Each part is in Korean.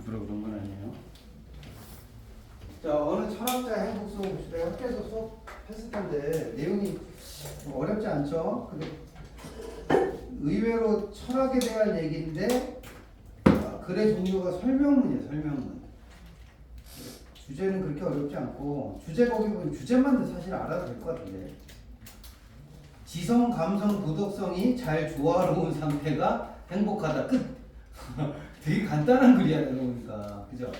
일부러 그런 건 아니에요. 자, 어느 철학자 행복 수업 봅시다. 학교에서 수업했을 텐데 내용이 좀 어렵지 않죠? 근데 의외로 철학에 대한 얘기인데 글의 종류가 설명문이에요. 설명문. 주제는 그렇게 어렵지 않고 주제 거기 보면 주제만 사실 알아도 될 것 같은데 지성, 감성, 도덕성이 잘 조화로운 상태가 행복하다. 끝. 되게 간단한 글이야 내가 보니까. 그죠?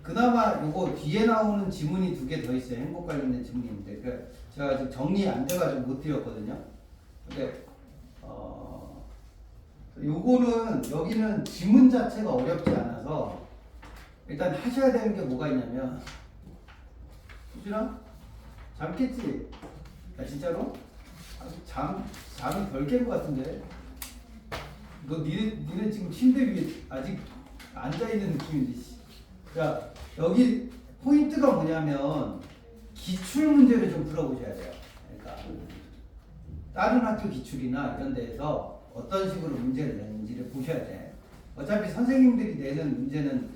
그나마 요거 뒤에 나오는 지문이 2개 더 있어요. 행복 관련된 지문인데 제가 아직 정리 안 돼가지고 못 드렸거든요. 근데 요거는 여기는 지문 자체가 어렵지 않아서 일단 하셔야 되는 게 뭐가 있냐면 수진아? 잠 깼지? 야 진짜로? 잠이 덜 깬 것 같은데 너 니네 지금 침대 위에 아직 앉아있는 느낌인데 자 여기 포인트가 뭐냐면 기출 문제를 좀 풀어보셔야 돼요. 그러니까 다른 학교 기출이나 이런 데에서 어떤 식으로 문제를 내는지를 보셔야 돼. 어차피 선생님들이 내는 문제는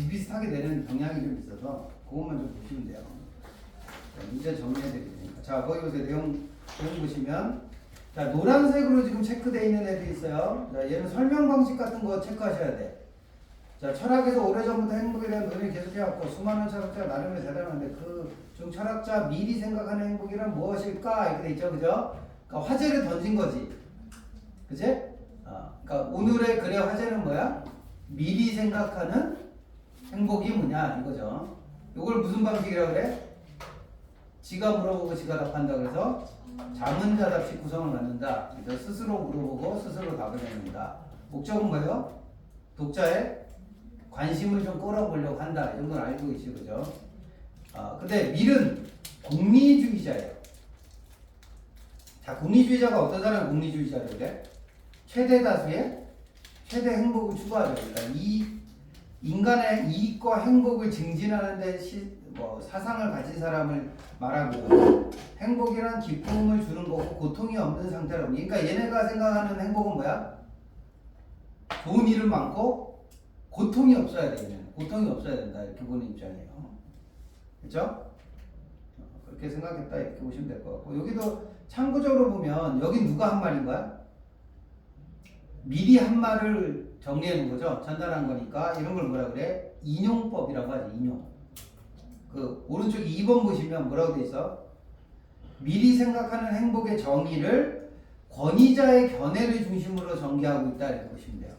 비슷하게 내는 경향이 좀 있어서 그것만 좀 보시면 돼요. 자, 문제 정리해드리니까. 자, 거기 보세요. 내용 보시면 자 노란색으로 지금 체크되어 있는 애들이 있어요. 자, 얘는 설명 방식 같은 거 체크하셔야 돼. 자, 철학에서 오래전부터 행복에 대한 논의를 계속해왔고 수많은 철학자가 나름의 대단한데 그 중 철학자 미리 생각하는 행복이란 무엇일까? 이렇게 돼 있죠. 그죠? 그러니까 화제를 던진 거지. 그치? 그러니까 오늘의 글의 화제는 뭐야? 미리 생각하는 행복이 뭐냐 이거죠. 이걸 무슨 방식이라고 그래? 지가 물어보고 지가 답한다. 그래서 자문자답식 구성을 갖는다. 그래서 스스로 물어보고 스스로 답을 내는다. 목적은 뭐예요? 독자의 관심을 좀 끌어보려고 한다. 이런 걸 알고 계시죠, 그죠? 근데 밀은 공리주의자예요. 자, 공리주의자가 어떤 사람이 공리주의자래요? 그래? 최대 다수의 최대 행복을 추구하죠. 그러니까 이 인간의 이익과 행복을 증진하는 데 사상을 가진 사람을 말하고 행복이란 기쁨을 주는 거고 고통이 없는 상태라고. 그러니까 얘네가 생각하는 행복은 뭐야? 좋은 일은 많고 고통이 없어야 돼. 얘는 고통이 없어야 된다. 이렇게 보는 입장이에요. 그렇죠? 그렇게 생각했다 이렇게 보시면 될 것 같고 여기도 참고적으로 보면 여기 누가 한 말인 거야? 미리 한 말을 정리해 놓은 거죠. 전달한 거니까 이런 걸 뭐라 그래? 인용법이라고 하지. 인용. 그 오른쪽 2번 보시면 뭐라고 돼 있어? 미리 생각하는 행복의 정의를 권위자의 견해를 중심으로 전개하고 있다 이렇게 보시면 돼요.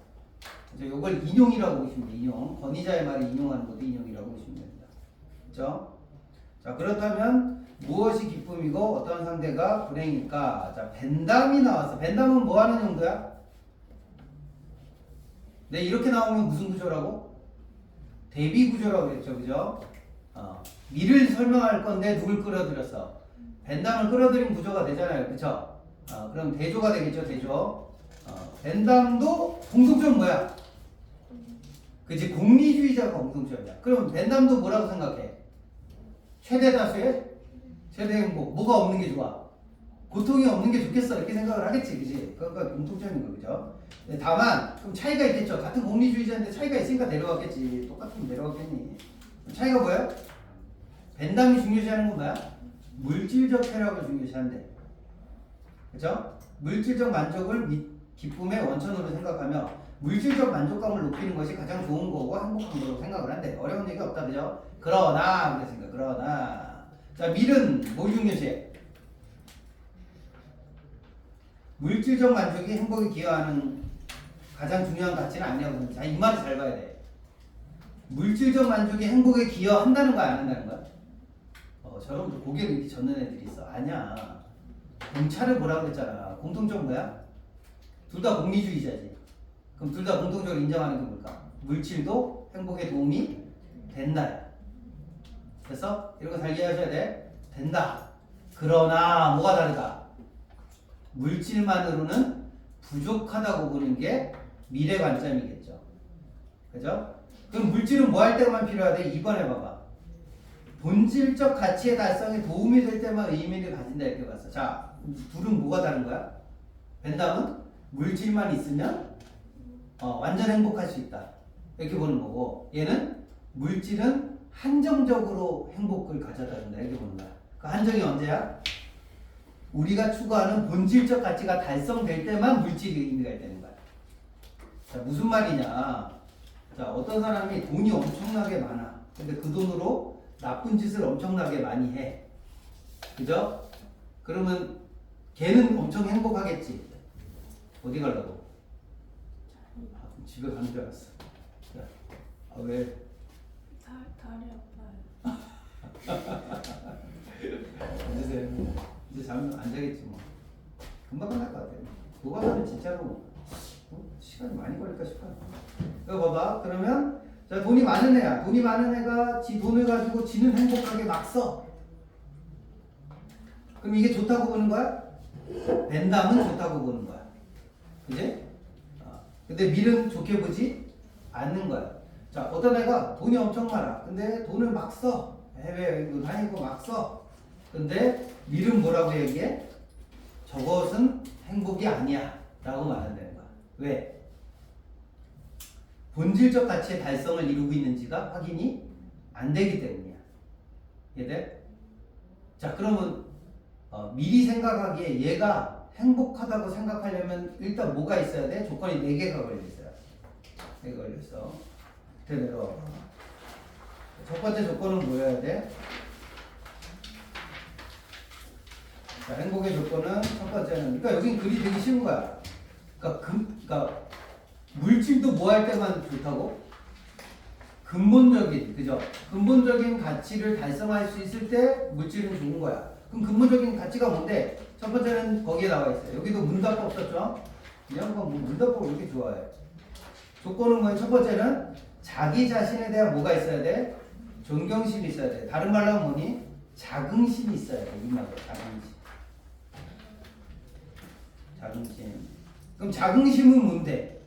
그래서 이걸 인용이라고 보시면 돼요. 인용. 권위자의 말을 인용하는 것도 인용이라고 보시면 됩니다. 그렇죠? 자, 그렇다면 무엇이 기쁨이고 어떤 상대가 불행일까? 자, 벤담이 나왔어. 벤담은 뭐 하는 용도야? 네, 이렇게 나오면 무슨 구조라고? 대비 구조라고 그랬죠. 그죠? 미를 설명할 건데 누굴 끌어들였어? 벤담을 끌어들인 구조가 되잖아요. 그쵸? 그럼 대조가 되겠죠. 대조. 벤담도 공통점 뭐야? 그치? 공리주의자가 공통점이야. 그럼 벤담도 뭐라고 생각해? 최대 다수의 최대 행복. 뭐가 없는 게 좋아? 고통이 없는 게 좋겠어. 이렇게 생각을 하겠지. 그치? 그러니까 공통점인 거죠. 다만 좀 차이가 있겠죠. 같은 공리주의자인데 차이가 있으니까 내려왔겠지. 똑같으면 내려왔겠니? 차이가 뭐야? 벤담이 중요시하는 건 뭐야? 물질적 쾌락을 중요시한대. 그쵸? 물질적 만족을 기쁨의 원천으로 생각하며 물질적 만족감을 높이는 것이 가장 좋은 거고 행복한 거라고 생각을 한대. 어려운 얘기 없다. 그죠? 그러나 그랬으니까 그러나 자 밀은 뭘 중요시해? 물질적 만족이 행복에 기여하는 가장 중요한 가치는 아니라고 생각해. 자, 이 말을 잘 봐야 돼. 물질적 만족이 행복에 기여한다는 거야, 안 한다는 거야? 저런 고개를 이렇게 젓는 애들이 있어. 아니야. 공차를 뭐라고 그랬잖아. 공통점 뭐야? 둘 다 공리주의자지. 그럼 둘 다 공통적으로 인정하는 게 뭘까? 물질도 행복에 도움이 된다. 그래서 이런 거 잘 이해하셔야 돼. 된다. 그러나 뭐가 다르다? 물질만으로는 부족하다고 보는 게 미래 관점이겠죠. 그죠? 그럼 물질은 뭐 할 때만 필요하대? 2번에 봐봐. 본질적 가치의 달성에 도움이 될 때만 의미를 가진다 이렇게 봤어. 자, 둘은 뭐가 다른 거야? 벤담은 물질만 있으면 완전 행복할 수 있다. 이렇게 보는 거고, 얘는 물질은 한정적으로 행복을 가져다 준다 이렇게 보는 거야. 그 한정이 언제야? 우리가 추구하는 본질적 가치가 달성될 때만 물질이 의미가 있다는 거야. 자, 무슨 말이냐? 자, 어떤 사람이 돈이 엄청나게 많아. 근데 그 돈으로 나쁜 짓을 엄청나게 많이 해. 그죠? 그러면 걔는 엄청 행복하겠지. 어디 가려고? 집에 가는 줄 알았어. 야, 아, 왜? 다리 아파요. 앉으세요. 이제 잠 안 자겠지 뭐. 금방 끝날 것 같아요. 노가다는 진짜로 시간이 많이 걸릴까 싶어요. 이거 봐봐. 그러면 자, 돈이 많은 애야. 돈이 많은 애가 지 돈을 가지고 지는 행복하게 막 써. 그럼 이게 좋다고 보는 거야? 벤담은 좋다고 보는 거야. 그지? 근데 밀은 좋게 보지 않는 거야. 자, 어떤 애가 돈이 엄청 많아. 근데 돈을 막 써. 해외여행도 다니고 막 써. 근데 밀은 뭐라고 얘기해? 저것은 행복이 아니야. 라고 말한다는 거야. 왜? 본질적 가치의 달성을 이루고 있는지가 확인이 안 되기 때문이야. 이해돼? 자, 그러면 미리 생각하기에 얘가 행복하다고 생각하려면 일단 뭐가 있어야 돼? 조건이 4개가 걸려있어요. 4개 걸려있어. 그대로 첫 번째 조건은 뭐여야 돼? 자, 행복의 조건은 첫 번째는, 그러니까 여긴 글이 되게 쉬운 거야. 그러니까 물질도 뭐 할 때만 좋다고? 근본적인, 그죠? 근본적인 가치를 달성할 수 있을 때 물질은 좋은 거야. 그럼 근본적인 가치가 뭔데? 첫 번째는 거기에 나와 있어요. 여기도 문답법 썼죠? 이 양반 뭐 문답법을 왜 이렇게 좋아해? 조건은 뭐예요? 첫 번째는 자기 자신에 대한 뭐가 있어야 돼? 존경심이 있어야 돼. 다른 말로 하면 뭐니? 자긍심이 있어야 돼. 이 말로 자긍심. 자긍심. 그럼 자긍심은 뭔데?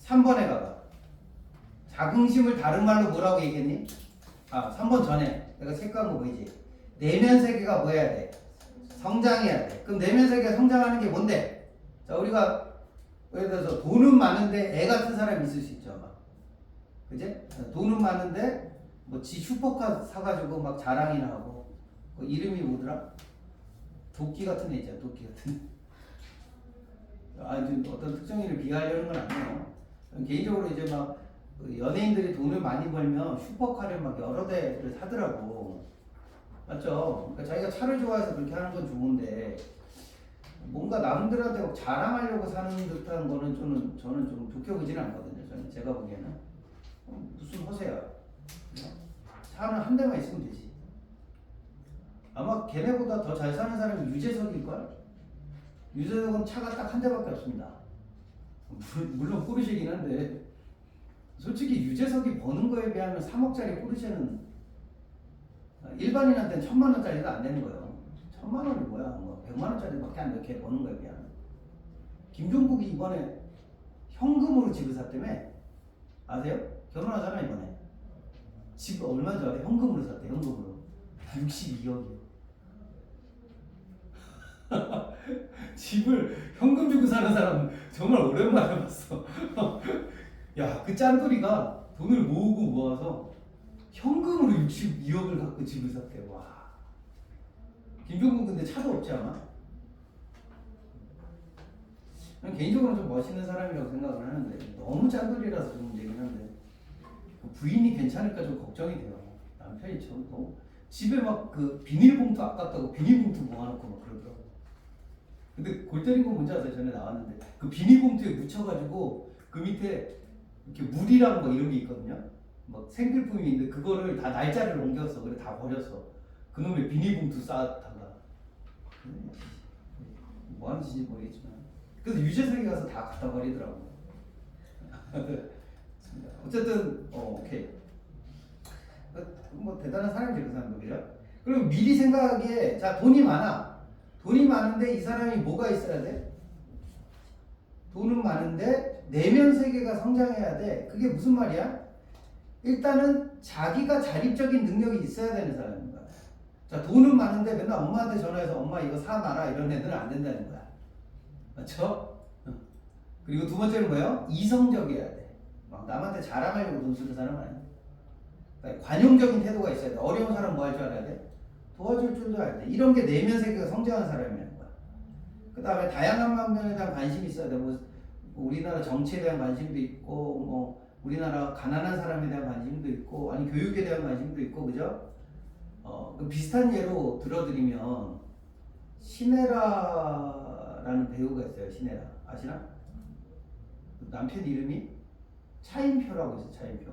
3번에 가봐. 자긍심을 다른 말로 뭐라고 얘기했니? 3번 전에 내가 체크한 거 보이지? 내면 세계가 뭐 해야 돼? 성장해야 돼. 그럼 내면 세계가 성장하는 게 뭔데? 자, 우리가 예를 들어서 돈은 많은데 애 같은 사람이 있을 수 있죠. 막. 그지? 돈은 많은데 뭐 지 슈퍼카 사가지고 막 자랑이나 하고. 그 이름이 뭐더라? 도끼 같은 애 있잖아. 도끼 같은 애. 어떤 특정인을 비하하려는 건 아니에요. 개인적으로 이제 막 연예인들이 돈을 많이 벌면 슈퍼카를 막 여러 대를 사더라고. 맞죠? 그러니까 자기가 차를 좋아해서 그렇게 하는 건 좋은데 뭔가 남들한테 막 자랑하려고 사는 듯한 거는 저는 좀 좋게 보지는 않거든요. 저는 제가 보기에는 무슨 허세야. 차는 한 대만 있으면 되지. 아마 걔네보다 더 잘 사는 사람이 유재석일걸? 유재석은 차가 딱 한 대밖에 없습니다. 물론 포르쉐이긴 한데 솔직히 유재석이 버는 거에 비하면 3억짜리 포르쉐는 일반인한테는 1000만원짜리가 안 되는 거예요. 1000만원이 뭐야? 뭐 100만원짜리밖에 안 돼. 걔 버는 거에 비하면. 김종국이 이번에 현금으로 집을 샀다며? 아세요? 결혼하잖아 이번에. 집 얼마 전에 현금으로 샀대. 현금으로 62억이요. 집을 현금 주고 사는 사람 정말 오랜만에 봤어. 야, 그 짠돌이가 돈을 모으고 모아서 현금으로 62억을 갖고 집을 샀대. 와. 김종국 근데 차도 없지 않아? 난 개인적으로 좀 멋있는 사람이라고 생각을 하는데 너무 짠돌이라서 좀 문제긴 한데 부인이 괜찮을까 좀 걱정이 돼요. 남편이 좀 너무 집에 막 그 비닐봉투 아깝다고 비닐봉투 모아놓고 막 그러더라고. 근데 골 때린 거 뭔지 아세요? 전에 나왔는데 그 비닐봉투에 묻혀가지고 그 밑에 이렇게 물이랑 뭐 이런 게 있거든요. 막 생필품이 있는데 그거를 다 날짜를 옮겼어. 그래 다 버렸어. 그놈의 비닐봉투 쌓았다가 뭐 하는 짓인지 모르겠지만 그래서 유재석이 가서 다 갖다 버리더라고. 어쨌든 오케이. 뭐 대단한 사람이지 그 사람도. 그죠? 그리고 미리 생각하기에 자 돈이 많아. 돈이 많은데 이 사람이 뭐가 있어야 돼? 돈은 많은데 내면 세계가 성장해야 돼. 그게 무슨 말이야? 일단은 자기가 자립적인 능력이 있어야 되는 사람인 거야. 자, 돈은 많은데 맨날 엄마한테 전화해서 엄마 이거 사놔라 이런 애들은 안 된다는 거야. 맞죠? 그리고 두 번째는 뭐예요? 이성적이어야 돼. 남한테 자랑하려고 돈 쓰는 사람 아니야. 그러니까 관용적인 태도가 있어야 돼. 어려운 사람 뭐 할 줄 알아야 돼? 도와줄 줄도 알아야 돼. 이런 게 내면 세계가 성장한 사람이라는 거야. 그 다음에 다양한 방면에 대한 관심이 있어야 돼. 뭐 우리나라 정치에 대한 관심도 있고, 뭐 우리나라 가난한 사람에 대한 관심도 있고, 아니 교육에 대한 관심도 있고, 그죠? 그 비슷한 예로 들어드리면 신혜라라는 배우가 있어요. 신혜라 아시나? 남편 이름이 차인표라고 있어요. 차인표.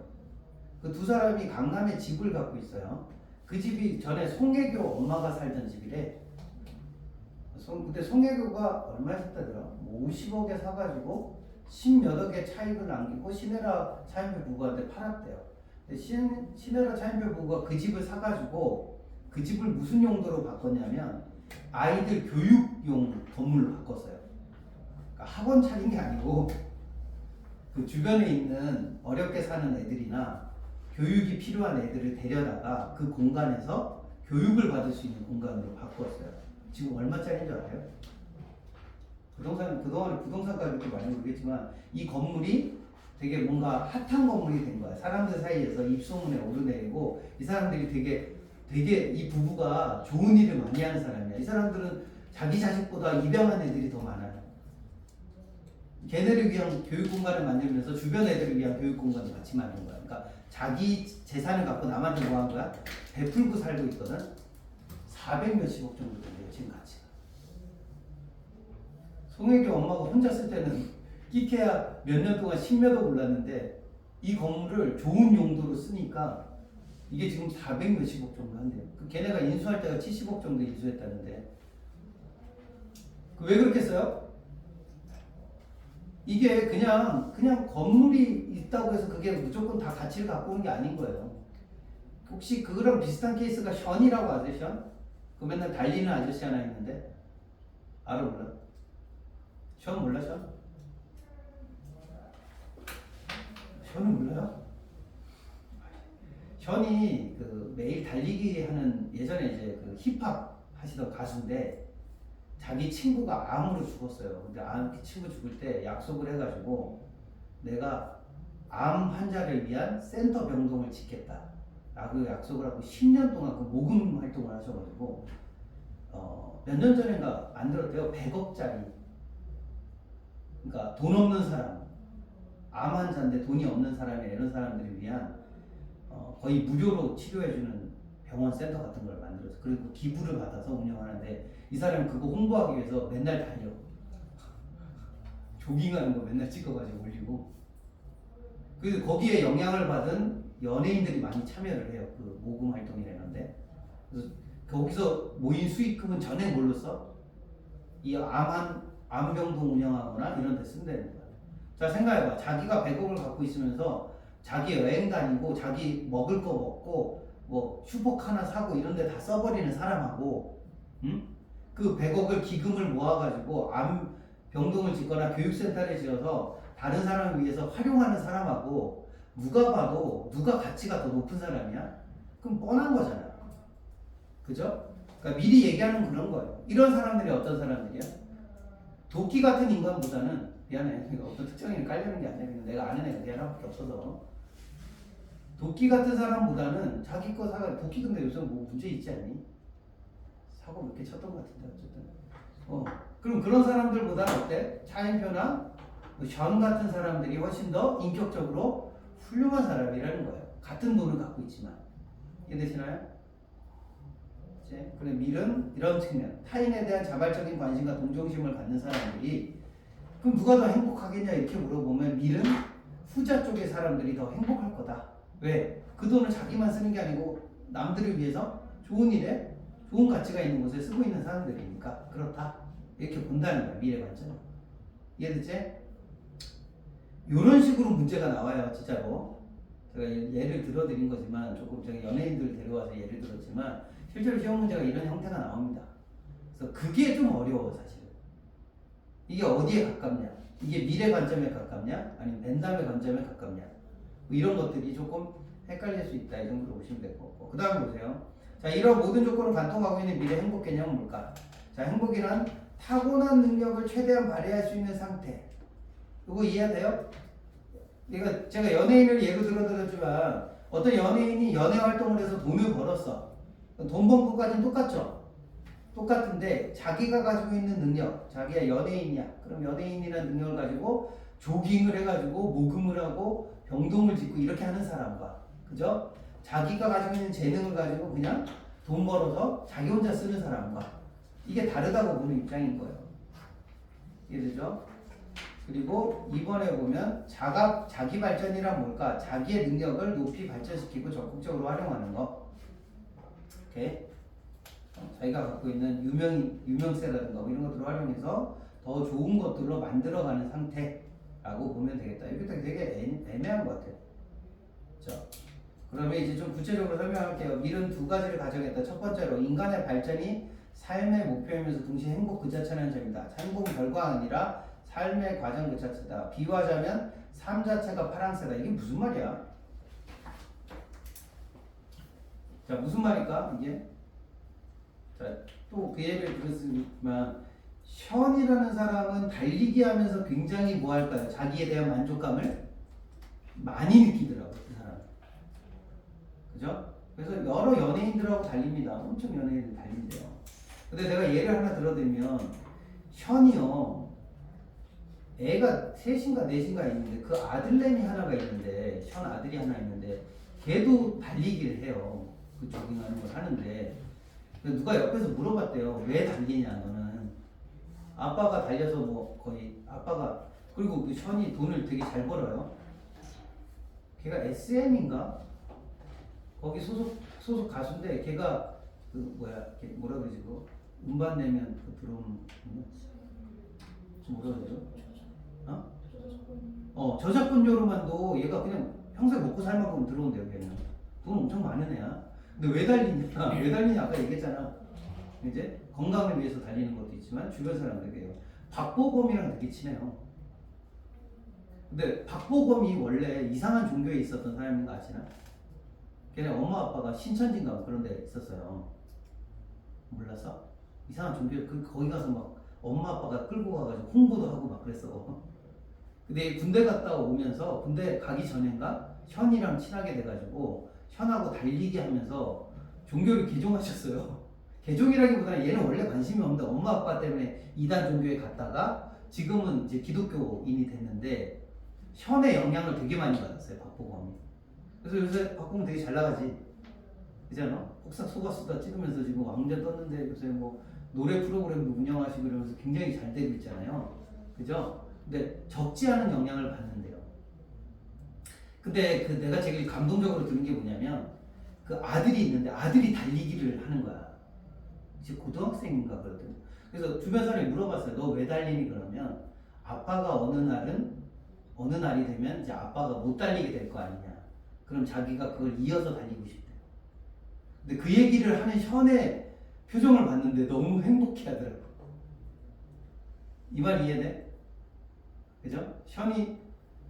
그 두 사람이 강남에 집을 갖고 있어요. 그 집이 전에 송혜교 엄마가 살던 집이래. 근데 송혜교가 얼마 줬다더라? 뭐 50억에 사가지고 10몇억의 차익을 남기고 신혜라 차인표 부부한테 팔았대요. 근데 신혜라 차인표 부부가 그 집을 사가지고 그 집을 무슨 용도로 바꿨냐면 아이들 교육용 건물로 바꿨어요. 그러니까 학원 차린 게 아니고 그 주변에 있는 어렵게 사는 애들이나 교육이 필요한 애들을 데려다가 그 공간에서 교육을 받을 수 있는 공간으로 바꿨어요. 지금 얼마짜리인 줄 알아요? 그동안에 부동산 가격도 많이 오르겠지만 이 건물이 되게 뭔가 핫한 건물이 된 거야. 사람들 사이에서 입소문에 오르내리고 이 사람들이 되게 이 부부가 좋은 일을 많이 하는 사람이야. 이 사람들은 자기 자식보다 입양한 애들이 더 많아요. 걔네를 위한 교육 공간을 만들면서 주변 애들을 위한 교육 공간을 같이 만든 거야. 그러니까 자기 재산을 갖고 남한테 뭐 한 거야? 베풀고 살고 있거든. 400 몇십억 정도 된대요. 지금 가치가. 송혜교 엄마가 혼자 쓸 때는 끼케야 몇 년 동안 10몇억 올랐는데 이 건물을 좋은 용도로 쓰니까 이게 지금 400 몇십억 정도 한대요. 걔네가 인수할 때가 70억 정도 인수했다는데 왜 그렇게 써요? 이게 그냥 건물이 있다고 해서 그게 무조건 다 가치를 갖고 오는 게 아닌 거예요. 혹시 그거랑 비슷한 케이스가 션이라고 아세요? 션? 그 맨날 달리는 아저씨 하나 있는데 알아 몰라? 션 몰라 션? 션은 몰라요? 션이 그 매일 달리기 하는 예전에 이제 그 힙합 하시던 가수인데 자기 친구가 암으로 죽었어요. 근데 그 친구 죽을 때 약속을 해가지고 내가 암 환자를 위한 센터 병동을 짓겠다 라고 약속을 하고 10년 동안 그 모금 활동을 하셔가지고 몇 년 전인가 만들었대요. 100억짜리. 그러니까 돈 없는 사람, 암 환자인데 돈이 없는 사람이 이런 사람들을 위한 거의 무료로 치료해주는 병원 센터 같은 걸 만들어서 그리고 기부를 받아서 운영하는데 이 사람이 그거 홍보하기 위해서 맨날 달려. 조깅하는 거 맨날 찍어가지고 올리고. 그래서 거기에 영향을 받은 연예인들이 많이 참여를 해요. 그 모금 활동이라는데. 그래서 거기서 모인 수익금은 전에 뭘로 써? 이 암병동 운영하거나 이런 데 쓴다는 거야. 자 생각해봐. 자기가 100억을 갖고 있으면서 자기 여행 다니고 자기 먹을 거 먹고 뭐 슈퍼카 하나 사고 이런 데 다 써버리는 사람하고 그 100억을 기금을 모아가지고 암 병동을 짓거나 교육센터를 지어서 다른 사람을 위해서 활용하는 사람하고 누가 봐도 누가 가치가 더 높은 사람이야? 그럼 뻔한 거잖아. 그죠? 그러니까 미리 얘기하는 그런 거예요. 이런 사람들이 어떤 사람들이야? 도끼 같은 인간보다는 미안해. 그러니까 어떤 특정인이 깔려는 게 아니야. 그냥 내가 아는 애가 하나밖에 없어서. 도끼 같은 사람보다는 자기 거 사가. 도끼 근데 요새 뭐 문제 있지 않니? 사고 몇 개 쳤던 것 같은데 어쨌든. 그럼 그런 사람들보다는 어때? 차인표나 션 같은 사람들이 훨씬 더 인격적으로 훌륭한 사람이라는 거예요. 같은 돈을 갖고 있지만. 이해되시나요? 그래 밀은 이런 측면. 타인에 대한 자발적인 관심과 동정심을 갖는 사람들이 그럼 누가 더 행복하겠냐 이렇게 물어보면 밀은 후자 쪽의 사람들이 더 행복할 거다. 왜? 그 돈을 자기만 쓰는 게 아니고 남들을 위해서 좋은 일에 좋은 가치가 있는 곳에 쓰고 있는 사람들이니까 그렇다. 이렇게 본다는 거야. 미래 관점. 이해됐지? 이런 식으로 문제가 나와요. 진짜로. 제가 예를 들어드린 거지만 조금 제가 연예인들 데려와서 예를 들었지만 실제로 시험 문제가 이런 형태가 나옵니다. 그래서 그게 좀 어려워 사실은. 이게 어디에 가깝냐? 이게 미래 관점에 가깝냐? 아니면 벤담의 관점에 가깝냐? 뭐 이런 것들이 조금 헷갈릴 수 있다. 이 정도로 보시면 될 거고. 그 다음 보세요. 자, 이런 모든 조건을 관통하고 있는 미래 행복 개념은 뭘까? 자, 행복이란 타고난 능력을 최대한 발휘할 수 있는 상태. 이거 이해돼요? 그러니까 제가 연예인을 예로 들어드렸지만 어떤 연예인이 연예 활동을 해서 돈을 벌었어. 돈 번 것까지는 똑같죠. 똑같은데 자기가 가지고 있는 능력, 자기가 연예인이야. 그럼 연예인이라는 능력을 가지고 조깅을 해가지고 모금을 하고 병동을 짓고 이렇게 하는 사람과, 그죠? 자기가 가지고 있는 재능을 가지고 그냥 돈 벌어서 자기 혼자 쓰는 사람과 이게 다르다고 보는 입장인 거예요. 이해되죠? 그리고 이번에 보면 자기 발전이란 뭘까? 자기의 능력을 높이 발전시키고 적극적으로 활용하는 거. 오케이? 자기가 갖고 있는 유명세라든가 뭐 이런 것들을 활용해서 더 좋은 것들로 만들어가는 상태라고 보면 되겠다. 이게 되게 애매한 것 같아요. 그렇죠? 그러면 이제 좀 구체적으로 설명할게요. 밀은 두 가지를 가정했다. 첫 번째로 인간의 발전이 삶의 목표이면서 동시에 행복 그 자체라는 점이다. 행복은 결과가 아니라 삶의 과정 그 자체다. 비유하자면 삶 자체가 파랑새다. 이게 무슨 말이야? 자, 무슨 말일까 이게? 자, 또 그 예를 들었지만 션이라는 사람은 달리기 하면서 굉장히 뭐 할까요? 자기에 대한 만족감을 많이 느끼더라고요. 그 사람. 그죠? 그래서 여러 연예인들하고 달립니다. 엄청 연예인들 달린대요. 근데 내가 예를 하나 들어드리면 션이요. 애가 셋인가 넷인가 있는데 그 아들내미 하나가 있는데 션 아들이 하나 있는데 걔도 달리기를 해요. 그 조깅하는 걸 하는데 누가 옆에서 물어봤대요. 왜 달리냐 너는. 아빠가 달려서 뭐 거의 아빠가 그리고 그 션이 돈을 되게 잘 벌어요. 걔가 SM인가? 거기 소속 가수인데 걔가 그 뭐야 걔 뭐라 그러지 그거 음반 내면 그 들어오는 뭐라 그러죠? 저작권료로만도 얘가 그냥 평생 먹고 살 만큼 들어온대요. 걔는 돈 엄청 많은 애야. 근데 왜 달리냐? 왜 달리냐? 아까 얘기했잖아. 이제 건강을 위해서 달리는 것도 있지만 주변 사람들에게요. 박보검이랑 되게 친해요. 근데 박보검이 원래 이상한 종교에 있었던 사람인 거 아시나? 걔네 엄마 아빠가 신천지인가 그런 데 있었어요. 몰랐어? 이상한 종교 거기 가서 막 엄마 아빠가 끌고 가가지고 홍보도 하고 막 그랬어. 근데 군대 갔다 오면서 군대 가기 전인가 션이랑 친하게 돼가지고 션하고 달리기 하면서 종교를 개종하셨어요. 개종이라기보다는 얘는 원래 관심이 없는데 엄마 아빠 때문에 이단 종교에 갔다가 지금은 이제 기독교인이 됐는데 션의 영향을 되게 많이 받았어요. 박보검이. 그래서 요새 박보검 되게 잘 나가지. 그잖아. 혹사 속았수다 찍으면서 지금 왕자 떴는데 요새 뭐 노래 프로그램도 운영하시고 이러면서 굉장히 잘 되고 있잖아요. 그죠? 근데 적지 않은 영향을 받는데요. 근데 그 내가 제일 감동적으로 들은 게 뭐냐면 그 아들이 있는데 아들이 달리기를 하는 거야. 이제 고등학생인가 그러더라고. 그래서 주변 사람이 물어봤어요. 너 왜 달리니? 그러면 아빠가 어느 날이 되면 이제 아빠가 못 달리게 될 거 아니냐. 그럼 자기가 그걸 이어서 달리고 싶대요. 근데 그 얘기를 하는 션의 표정을 봤는데 너무 행복해 하더라고. 이 말 이해돼? 그죠? 션이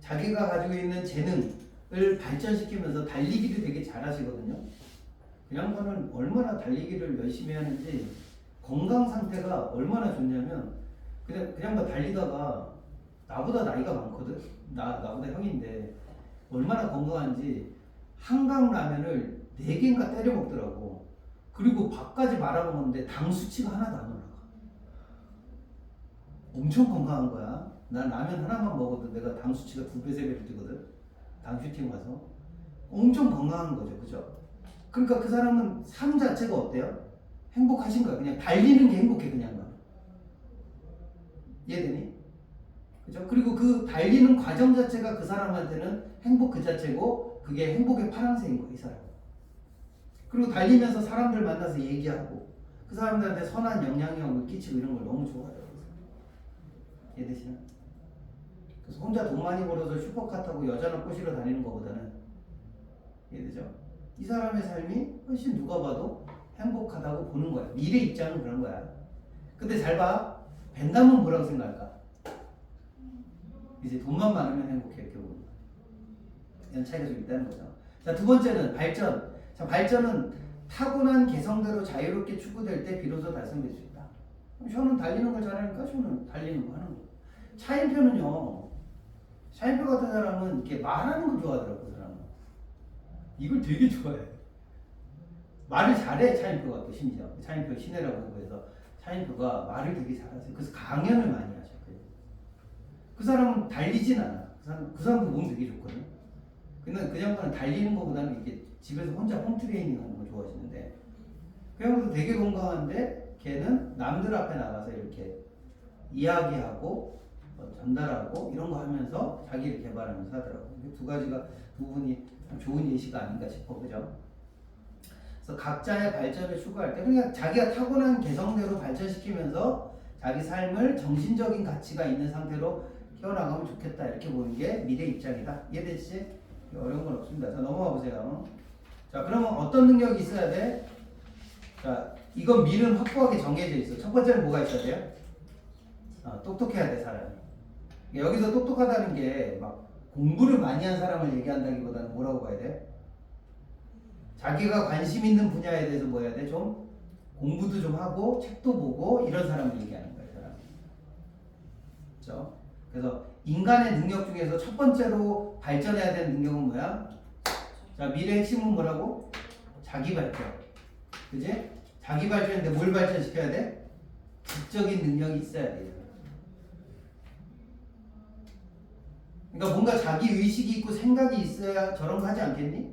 자기가 가지고 있는 재능을 발전시키면서 달리기를 되게 잘하시거든요. 그 양반은 얼마나 달리기를 열심히 하는지 건강 상태가 얼마나 좋냐면 그냥 막 달리다가 나보다 나이가 많거든. 나보다 형인데 얼마나 건강한지 한강 라면을 4개인가 때려 먹더라고. 그리고 밥까지 말아 먹었는데 당 수치가 하나도 안 올라가. 엄청 건강한 거야. 난 라면 하나만 먹어도 내가 당 수치가 2배, 3배로 뛰거든. 당 슈팅 와서. 엄청 건강한 거죠. 그죠? 그러니까 그 사람은 삶 자체가 어때요? 행복하신 거야. 그냥 달리는 게 행복해, 그냥. 이해되니? 그죠? 그리고 그 달리는 과정 자체가 그 사람한테는 행복 그 자체고, 그게 행복의 파랑새인 거야, 이 사람. 그리고 달리면서 사람들 만나서 얘기하고, 그 사람들한테 선한 영향력을 끼치고 이런 걸 너무 좋아해요. 이해되시나? 그래서 혼자 돈 많이 벌어서 슈퍼카 타고 여자나 꼬시러 다니는 것보다는, 이해되죠? 이 사람의 삶이 훨씬 누가 봐도 행복하다고 보는 거야. 미래 입장은 그런 거야. 근데 잘 봐. 벤담은 뭐라고 생각할까? 이제 돈만 많으면 행복해 이렇게 보는 거야. 이런 차이가 좀 있다는 거죠. 자, 두 번째는 발전. 자, 발전은 타고난 개성대로 자유롭게 추구될 때 비로소 달성될 수 있다. 션은 달리는 걸 잘하니까 션은 달리는 거 하는 거. 차인표는요. 차인표 같은 사람은 이렇게 말하는 걸 좋아하더라고. 그 사람은 이걸 되게 좋아해. 말을 잘해. 차인표가 또 심지어 차인표 신혜라고 해서 차인표가 말을 되게 잘하세요. 그래서 강연을 많이 하셔. 그 사람은 달리진 않아. 그 사람도 몸 되게 좋거든. 근데 그 양반은 달리는 것보다는 이렇게 집에서 혼자 홈트레이닝 하는 걸 좋아하시는데 그 양반도 되게 건강한데 걔는 남들 앞에 나가서 이렇게 이야기하고 전달하고 이런 거 하면서 자기를 개발하면서 하더라고. 두 가지가 두 분이 참 좋은 예시가 아닌가 싶어. 그죠? 그래서 각자의 발전을 추구할 때 그냥 자기가 타고난 개성대로 발전시키면서 자기 삶을 정신적인 가치가 있는 상태로 키워나가면 좋겠다 이렇게 보는 게 미래 입장이다. 이해되시지? 어려운 건 없습니다. 자 넘어가 보세요. 자 그러면 어떤 능력이 있어야 돼? 자 이건 미는 확고하게 정해져 있어. 첫 번째는 뭐가 있어야 돼요? 똑똑해야 돼 사람이. 여기서 똑똑하다는 게 막 공부를 많이 한 사람을 얘기한다기보다는 뭐라고 봐야 돼? 자기가 관심 있는 분야에 대해서 뭐 해야 돼? 좀 공부도 좀 하고 책도 보고 이런 사람을 얘기하는 거예요. 사람. 그렇죠? 그래서 인간의 능력 중에서 첫 번째로 발전해야 되는 능력은 뭐야? 자 미래의 핵심은 뭐라고? 자기 발전. 그지? 자기 발전인데 뭘 발전시켜야 돼? 지적인 능력이 있어야 돼요. 그러니까 뭔가 자기 의식이 있고 생각이 있어야 저런 거 하지 않겠니?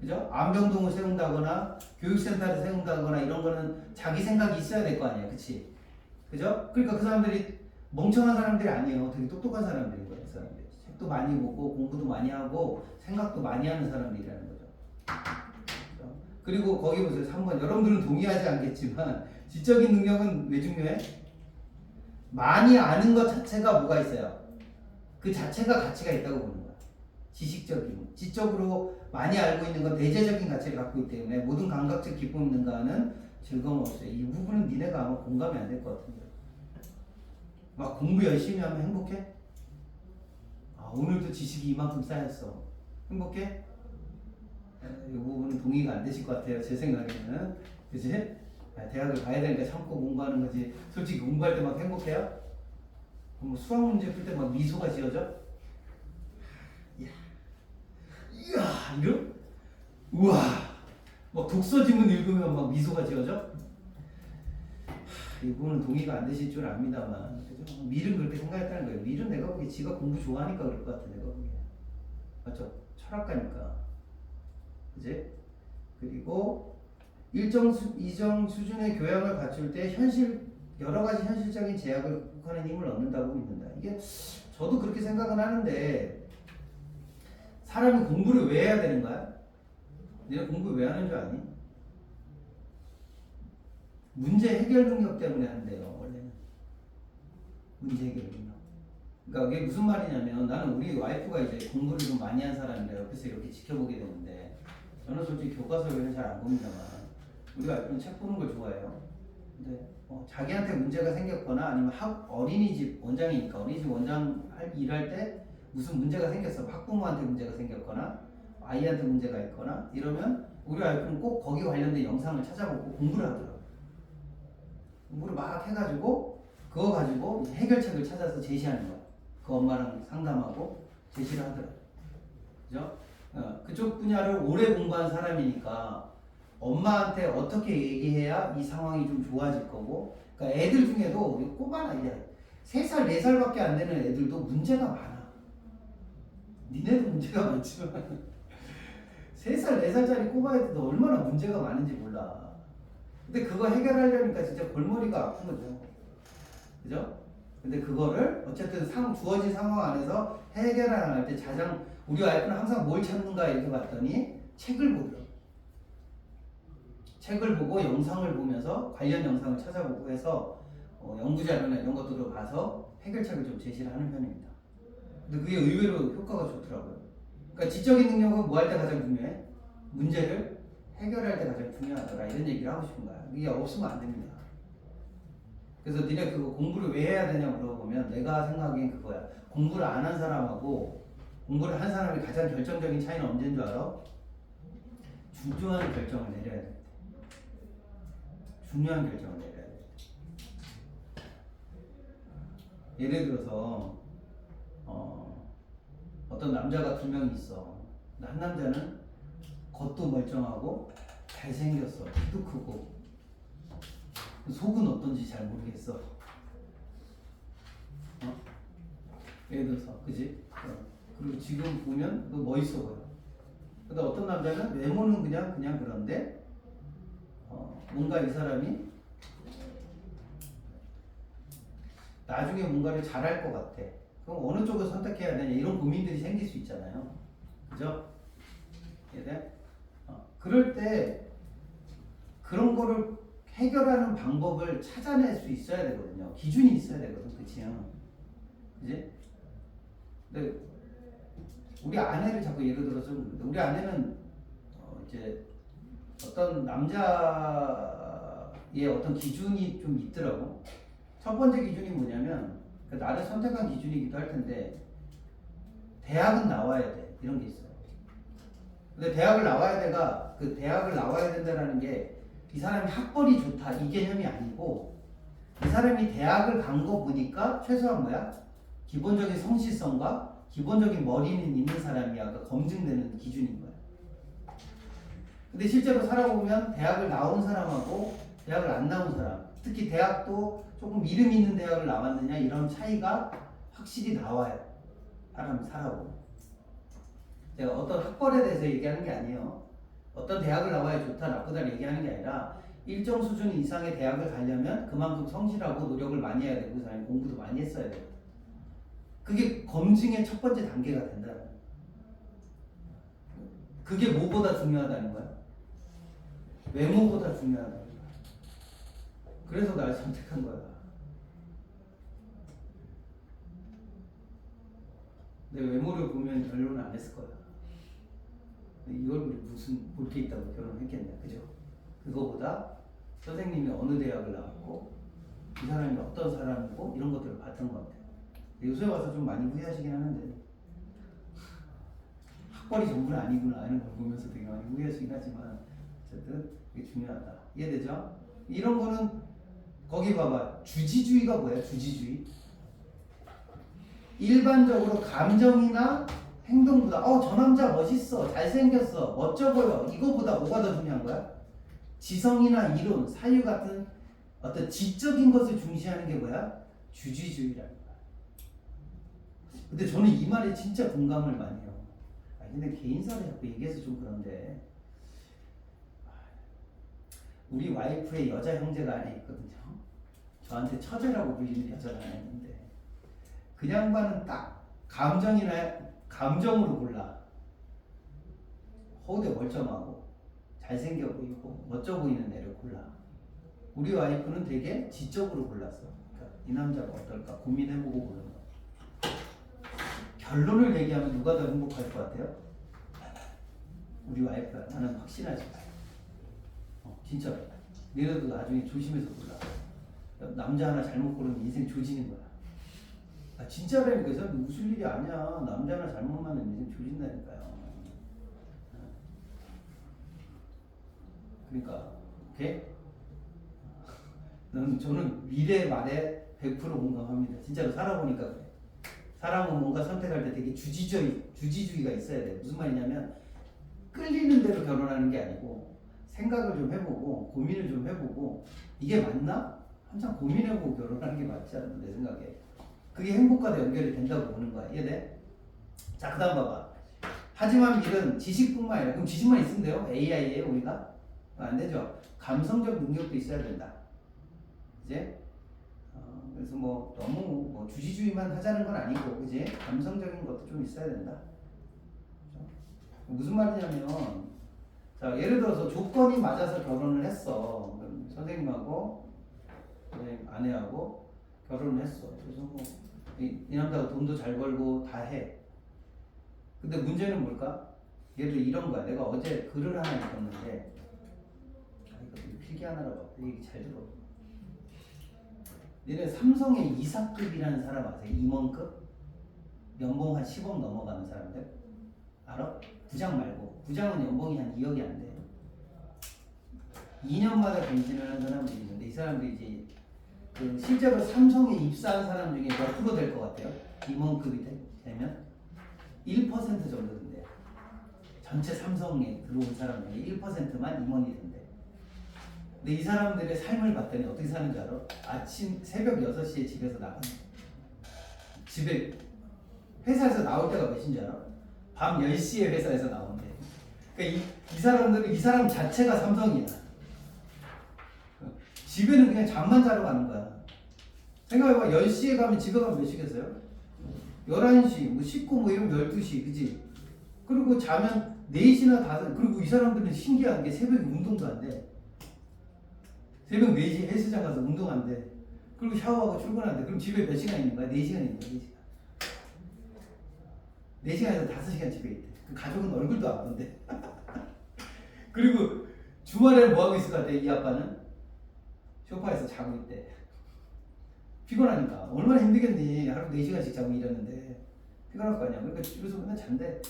그죠? 안병동을 세운다거나 교육센터를 세운다거나 이런 거는 자기 생각이 있어야 될 거 아니야. 그치? 그죠? 그러니까 그 사람들이 멍청한 사람들이 아니에요. 되게 똑똑한 사람들인 거예요. 그 사람들이. 책도 많이 보고 공부도 많이 하고 생각도 많이 하는 사람들이라는 거죠. 그죠? 그리고 거기 보세요. 3번. 여러분들은 동의하지 않겠지만 지적인 능력은 왜 중요해? 많이 아는 것 자체가 뭐가 있어요? 그 자체가 가치가 있다고 보는 거야. 지적으로 많이 알고 있는 건 대제적인 가치를 갖고 있기 때문에 모든 감각적 기쁨 능가는 즐거움 없어요. 이 부분은 니네가 아마 공감이 안 될 것 같은데. 막 공부 열심히 하면 행복해? 오늘도 지식이 이만큼 쌓였어. 행복해? 이 부분은 동의가 안 되실 것 같아요. 제 생각에는. 그치? 대학을 가야 되니까 참고 공부하는 거지. 솔직히 공부할 때 막 행복해요? 뭐 수학 문제 풀 때 막 미소가 지어져? 이야, 이런? 우와, 막 독서 지문 읽으면 막 미소가 지어져? 이 부분은 동의가 안 되실 줄 압니다만, 그죠? 밀은 그렇게 생각했다는 거예요. 밀은 내가 보기에 지가 공부 좋아하니까 그럴 것 같아, 내가 보기에. 맞죠? 철학가니까. 그지? 그리고 일정 수준의 교양을 갖출 때 여러 가지 현실적인 제약을 극복하는 힘을 얻는다고 믿는다. 이게 저도 그렇게 생각은 하는데 사람이 공부를 왜 해야 되는 거야? 내가 공부 왜 하는 줄 아니? 문제 해결 능력 때문에 한대요. 원래는 문제 해결 능력. 그러니까 이게 무슨 말이냐면 나는 우리 와이프가 이제 공부를 좀 많이 한 사람인데 옆에서 이렇게 지켜보게 되는데 저는 솔직히 교과서를 잘 안 봅니다만 우리 와이프는 책 보는 걸 좋아해요. 근데 자기한테 문제가 생겼거나 아니면 어린이집 원장이니까 어린이집 원장 일할 때 무슨 문제가 생겼어. 학부모한테 문제가 생겼거나 아이한테 문제가 있거나 이러면 우리 와이프는 꼭 거기 관련된 영상을 찾아보고 공부를 하더라고. 공부를 막 해가지고 그거 가지고 해결책을 찾아서 제시하는 거야. 그 엄마랑 상담하고 제시를 하더라고. 그죠? 그쪽 분야를 오래 공부한 사람이니까 엄마한테 어떻게 얘기해야 이 상황이 좀 좋아질 거고, 그러니까 애들 중에도 꼬마 아이야 3살, 4살밖에 안 되는 애들도 문제가 많아. 니네도 문제가 많지만 3살, 4살짜리 꼬마 애들도 얼마나 문제가 많은지 몰라. 근데 그거 해결하려니까 진짜 골머리가 아픈 거죠. 그죠? 근데 그거를 어쨌든 주어진 상황 안에서 해결할 때 우리 와이프는 항상 뭘 찾는가 이렇게 봤더니 책을 보더라고. 책을 보고 영상을 보면서 관련 영상을 찾아보고 해서 연구자료나 이런 것들을 봐서 해결책을 좀 제시를 하는 편입니다. 근데 그게 의외로 효과가 좋더라고요. 그러니까 지적인 능력은 뭐 할 때 가장 중요해? 문제를 해결할 때 가장 중요하더라 이런 얘기를 하고 싶은 거야. 이게 없으면 안 됩니다. 그래서 니네 그거 공부를 왜 해야 되냐 물어보면 내가 생각하기엔 그거야. 공부를 안 한 사람하고 공부를 한 사람이 가장 결정적인 차이는 언제인 줄 알아? 중요한 결정을 내려야 돼. 중요한 결정을 내려야 돼. 예를 들어서 어떤 남자가 두 명 있어. 근데 한 남자는 겉도 멀쩡하고 잘생겼어. 키도 크고. 속은 어떤지 잘 모르겠어. 예를 들어서, 그지? 그리고 지금 보면 너 멋있어 보여. 근데 어떤 남자는 외모는 그냥 그런데, 뭔가 이 사람이 나중에 뭔가를 잘할 것 같아. 그럼 어느 쪽을 선택해야 되냐 이런 고민들이 생길 수 있잖아요. 그죠? 이해돼? 그럴 때 그런 거를 해결하는 방법을 찾아낼 수 있어야 되거든요. 기준이 있어야 되거든, 그치요? 그지? 근데 우리 아내를 자꾸 예를 들어서 우리 아내는 이제 어떤 남자의 어떤 기준이 좀 있더라고. 첫 번째 기준이 뭐냐면 나를 선택한 기준이기도 할 텐데 대학은 나와야 돼 이런 게 있어요. 근데 대학을 나와야 돼가 그 대학을 나와야 된다라는 게 이 사람이 학벌이 좋다 이 개념이 아니고 이 사람이 대학을 간 거 보니까 최소한 뭐야? 기본적인 성실성과 기본적인 머리는 있는 사람이야가 검증되는 기준인 거야. 근데 실제로 살아보면 대학을 나온 사람하고 대학을 안 나온 사람, 특히 대학도 조금 이름 있는 대학을 나왔느냐 이런 차이가 확실히 나와요. 사람이 살아보면. 제가 어떤 학벌에 대해서 얘기하는 게 아니에요. 어떤 대학을 나와야 좋다 나쁘다 얘기하는 게 아니라 일정 수준 이상의 대학을 가려면 그만큼 성실하고 노력을 많이 해야 되고 그 사람이 공부도 많이 했어야 돼요. 그게 검증의 첫 번째 단계가 된다. 그게 뭐보다 중요하다는 거야? 외모보다 중요하다는 거야. 그래서 날 선택한 거야. 내 외모를 보면 결혼을 안 했을 거야. 이 얼굴이 무슨 볼 게 있다고 결혼했겠냐, 그죠? 그거보다 선생님이 어느 대학을 나왔고 이 사람이 어떤 사람이고 이런 것들을 봤던 것 같아요. 요새 와서 좀 많이 후회하시긴 하는데 학벌이 전부는 아니구나 이런 걸 보면서 되게 많이 후회하시긴 하지만 어쨌든 이게 중요하다. 이해되죠? 이런 거는 거기 봐봐. 주지주의가 뭐야? 주지주의. 일반적으로 감정이나 행동보다 저 남자 멋있어, 잘생겼어, 멋져 보여 이거보다 뭐가 더 중요한 거야? 지성이나 이론, 사유 같은 어떤 지적인 것을 중시하는 게 뭐야? 주지주의라는 거야. 근데 저는 이 말에 진짜 공감을 많이 해요. 근데 개인사를 자꾸 얘기해서 좀 그런데 우리 와이프의 여자 형제가 하나 있거든요. 저한테 처제라고 불리는 여자가 하나 있는데 그 양반은 딱 감정으로 골라. 허우대 멀쩡하고 잘생겨 보이고 멋져 보이는 애를 골라. 우리 와이프는 되게 지적으로 골랐어. 그러니까 이 남자가 어떨까 고민해보고 고른 거. 결론을 얘기하면 누가 더 행복할 것 같아요? 우리 와이프야. 나는 확신하지. 진짜로. 니네도 나중에 조심해서 골라. 남자 하나 잘못 고르면 인생 조지는 거야. 진짜라니까. 이 사람 웃을 일이 아니야. 남자 하나 잘못 만나면 인생 조진다니까요. 그러니까 오케이? 저는 미래의 말에 100% 공감합니다. 진짜로 살아보니까 그래. 사람은 뭔가 선택할 때 되게 주지주의가 있어야 돼. 무슨 말이냐면 끌리는 대로 결혼하는 게 아니고 생각을 좀 해보고 고민을 좀 해보고 이게 맞나? 한참 고민해보고 결혼하는 게 맞지 않나 내 생각에. 그게 행복과도 연결이 된다고 보는 거야. 이해돼? 자, 그 다음 봐봐. 하지만 밀은 지식뿐만 아니라 그럼 지식만 있으면 돼요? AI에 우리가? 안 되죠. 감성적 능력도 있어야 된다. 이제 그래서 뭐 너무 뭐 주지주의만 하자는 건 아니고, 그지? 감성적인 것도 좀 있어야 된다. 그렇죠? 무슨 말이냐면, 자 예를 들어서 조건이 맞아서 결혼을 했어. 선생님하고 선생님 아내하고 결혼을 했어. 그래서 뭐 이 남자가 돈도 잘 벌고 다 해. 근데 문제는 뭘까? 예를 들어 이런 거야. 내가 어제 글을 하나 읽었는데, 이거 필기하느라고 이 얘기 잘 들어. 얘네 삼성의 이사급이라는 사람 아세요? 임원급? 연봉 한 10억 넘어가는 사람들? 알아? 부장 말고. 부장은 연봉이 한 2억이 안 돼. 2년마다 갱신을 하는 사람들이 있는데 이 사람들이 이제 그 실제로 삼성에 입사한 사람 중에 몇 프로 될 것 같아요? 임원급이 되면? 1% 정도 된대요. 전체 삼성에 들어온 사람 중에 1%만 임원이 된대. 근데 이 사람들의 삶을 봤더니 어떻게 사는 줄 알아? 아침 새벽 6시에 집에서 나간대. 집에 회사에서 나올 때가 몇인 줄 알아? 밤 10시에 회사에서 나온대. 그러니까 이 사람들은 이 사람 자체가 삼성이야. 집에는 그냥 잠만 자러 가는 거야. 생각해봐. 10시에 가면 집에 가면 몇 시겠어요? 11시, 뭐 19, 뭐 이러면 12시, 그지? 그리고 자면 4시나 5시, 그리고 이 사람들은 신기한 게 새벽에 운동도 안 돼. 새벽 4시에 헬스장 가서 운동한대. 그리고 샤워하고 출근한대. 그럼 집에 몇 시간 있는 거야? 4시간 있는 거야, 4시간. 4시간에서 5시간 집에 있대. 그 가족은 얼굴도 안 본대. 그리고 주말에는 뭐 하고 있을 것 같아, 이 아빠는? 소파에서 자고 있대. 피곤하니까. 얼마나 힘들겠니? 하루 4시간씩 자고 일하는데. 피곤할 거 아니야. 그러니까 집에서 맨날 잔대.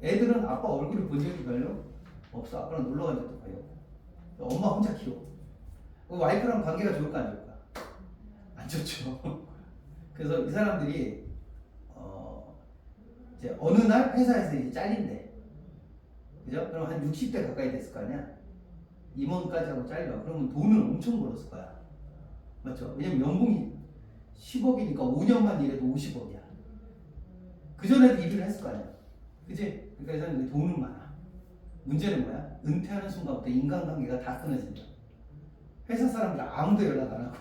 애들은 아빠 얼굴을 본 적이 별로 없어. 아빠랑 놀러 간 적도 거의 없고. 엄마 혼자 키워. 와이프랑 관계가 좋을까 안 좋을까? 안 좋죠. 그래서 이 사람들이 이제 어느 날 회사에서 이제 잘린대. 그죠? 그럼 한 60대 가까이 됐을 거 아니야? 임원까지 하고 잘려. 그러면 돈을 엄청 벌었을 거야. 맞죠? 왜냐면 연봉이 10억이니까 5년만 일해도 50억이야. 그 전에도 일을 했을 거 아니야. 그치? 그러니까 이 사람들이 돈은 많아. 문제는 뭐야? 은퇴하는 순간부터 인간관계가 다 끊어진다. 회사 사람들 아무도 연락 안 하고.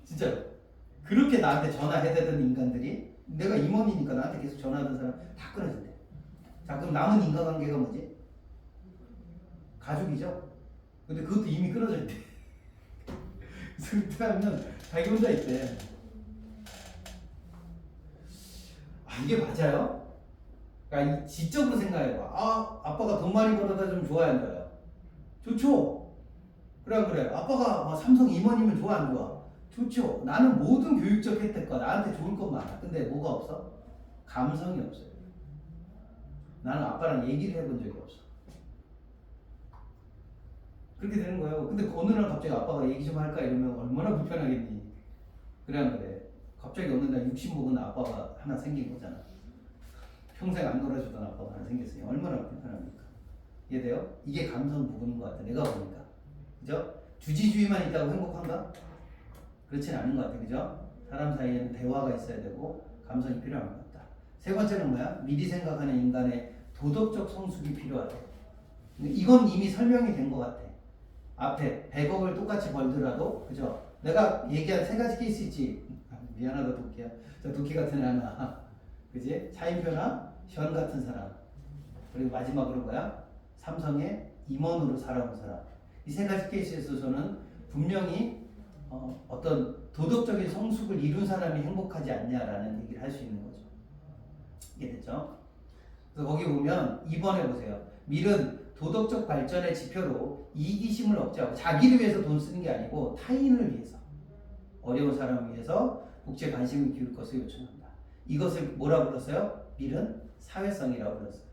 진짜로. 그렇게 나한테 전화해대던 인간들이 내가 임원이니까 나한테 계속 전화하던 사람 다 끊어진대. 자, 그럼 남은 인간관계가 뭐지? 가족이죠? 근데 그것도 이미 끊어져 있대. 그래서 은퇴하면 자기 혼자 있대. 이게 맞아요? 그러니까 이 지적으로 생각해봐. 아빠가 돈 많이 벌어다 좀 좋아야 한다요. 좋죠? 그래. 아빠가 삼성 임원이면 좋아 안 좋아? 좋죠. 나는 모든 교육적 혜택과 나한테 좋을 것 많아. 근데 뭐가 없어? 감성이 없어요. 나는 아빠랑 얘기를 해본 적이 없어. 그렇게 되는 거예요. 근데 어느 날 갑자기 아빠가 얘기 좀 할까 이러면 얼마나 불편하겠니? 그래 안 그래? 갑자기 어느 날 60 먹은 아빠가 하나 생긴 거잖아. 평생 안 놀아주던 아빠가 하나 생겼으니 얼마나 불편합니까? 이해돼요? 이게 감성 부분인 것 같아. 내가 보니까. 그죠? 주지주의만 있다고 행복한가? 그렇진 않은 것 같아. 그죠? 사람 사이에는 대화가 있어야 되고 감성이 필요한 것 같다. 세 번째는 뭐야? 미리 생각하는 인간의 도덕적 성숙이 필요하다. 이건 이미 설명이 된 것 같아. 앞에 100억을 똑같이 벌더라도, 그죠? 내가 얘기한 세 가지 케이스 있지? 미안하다, 도끼야. 저 도끼 같은 애 하나. 그지? 차인표나 션 같은 사람. 그리고 마지막으로 뭐야? 삼성의 임원으로 살아온 사람. 이 세 가지 케이스에서 저는 분명히 어떤 도덕적인 성숙을 이룬 사람이 행복하지 않냐라는 얘기를 할 수 있는 거죠. 이해됐죠? 그래서 거기 보면 2번에 보세요. 밀은 도덕적 발전의 지표로 이기심을 억제하고 자기를 위해서 돈 쓰는 게 아니고 타인을 위해서, 어려운 사람을 위해서 복지에 관심을 기울 것을 요청한다. 이것을 뭐라 불렀어요? 밀은 사회성이라고 불렀어요.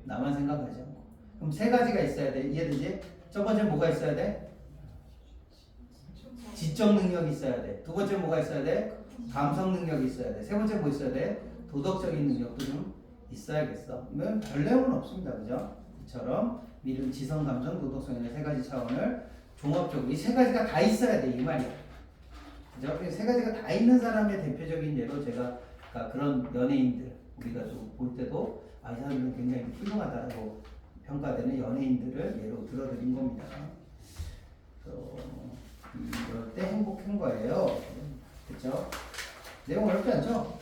나만 생각하지 않고. 그럼 세 가지가 있어야 돼. 이해되지? 첫 번째 뭐가 있어야 돼? 지적 능력이 있어야 돼. 두 번째 뭐가 있어야 돼? 감성 능력이 있어야 돼. 세 번째 뭐 있어야 돼? 도덕적인 능력도 좀 있어야겠어. 그러면 별 내용은 없습니다. 그죠? 이처럼 밀은 지성, 감성, 도덕성의 세 가지 차원을 종합적으로 이 세 가지가 다 있어야 돼. 이 말이야. 그죠? 세 가지가 다 있는 사람의 대표적인 예로 제가 그런 연예인들 우리가 좀 볼 때도 이 사람들은 굉장히 훌륭하다고 평가되는 연예인들을 예로 들어드린 겁니다. 이럴 때 행복한 거예요. 그렇죠? 내용 어렵지 않죠?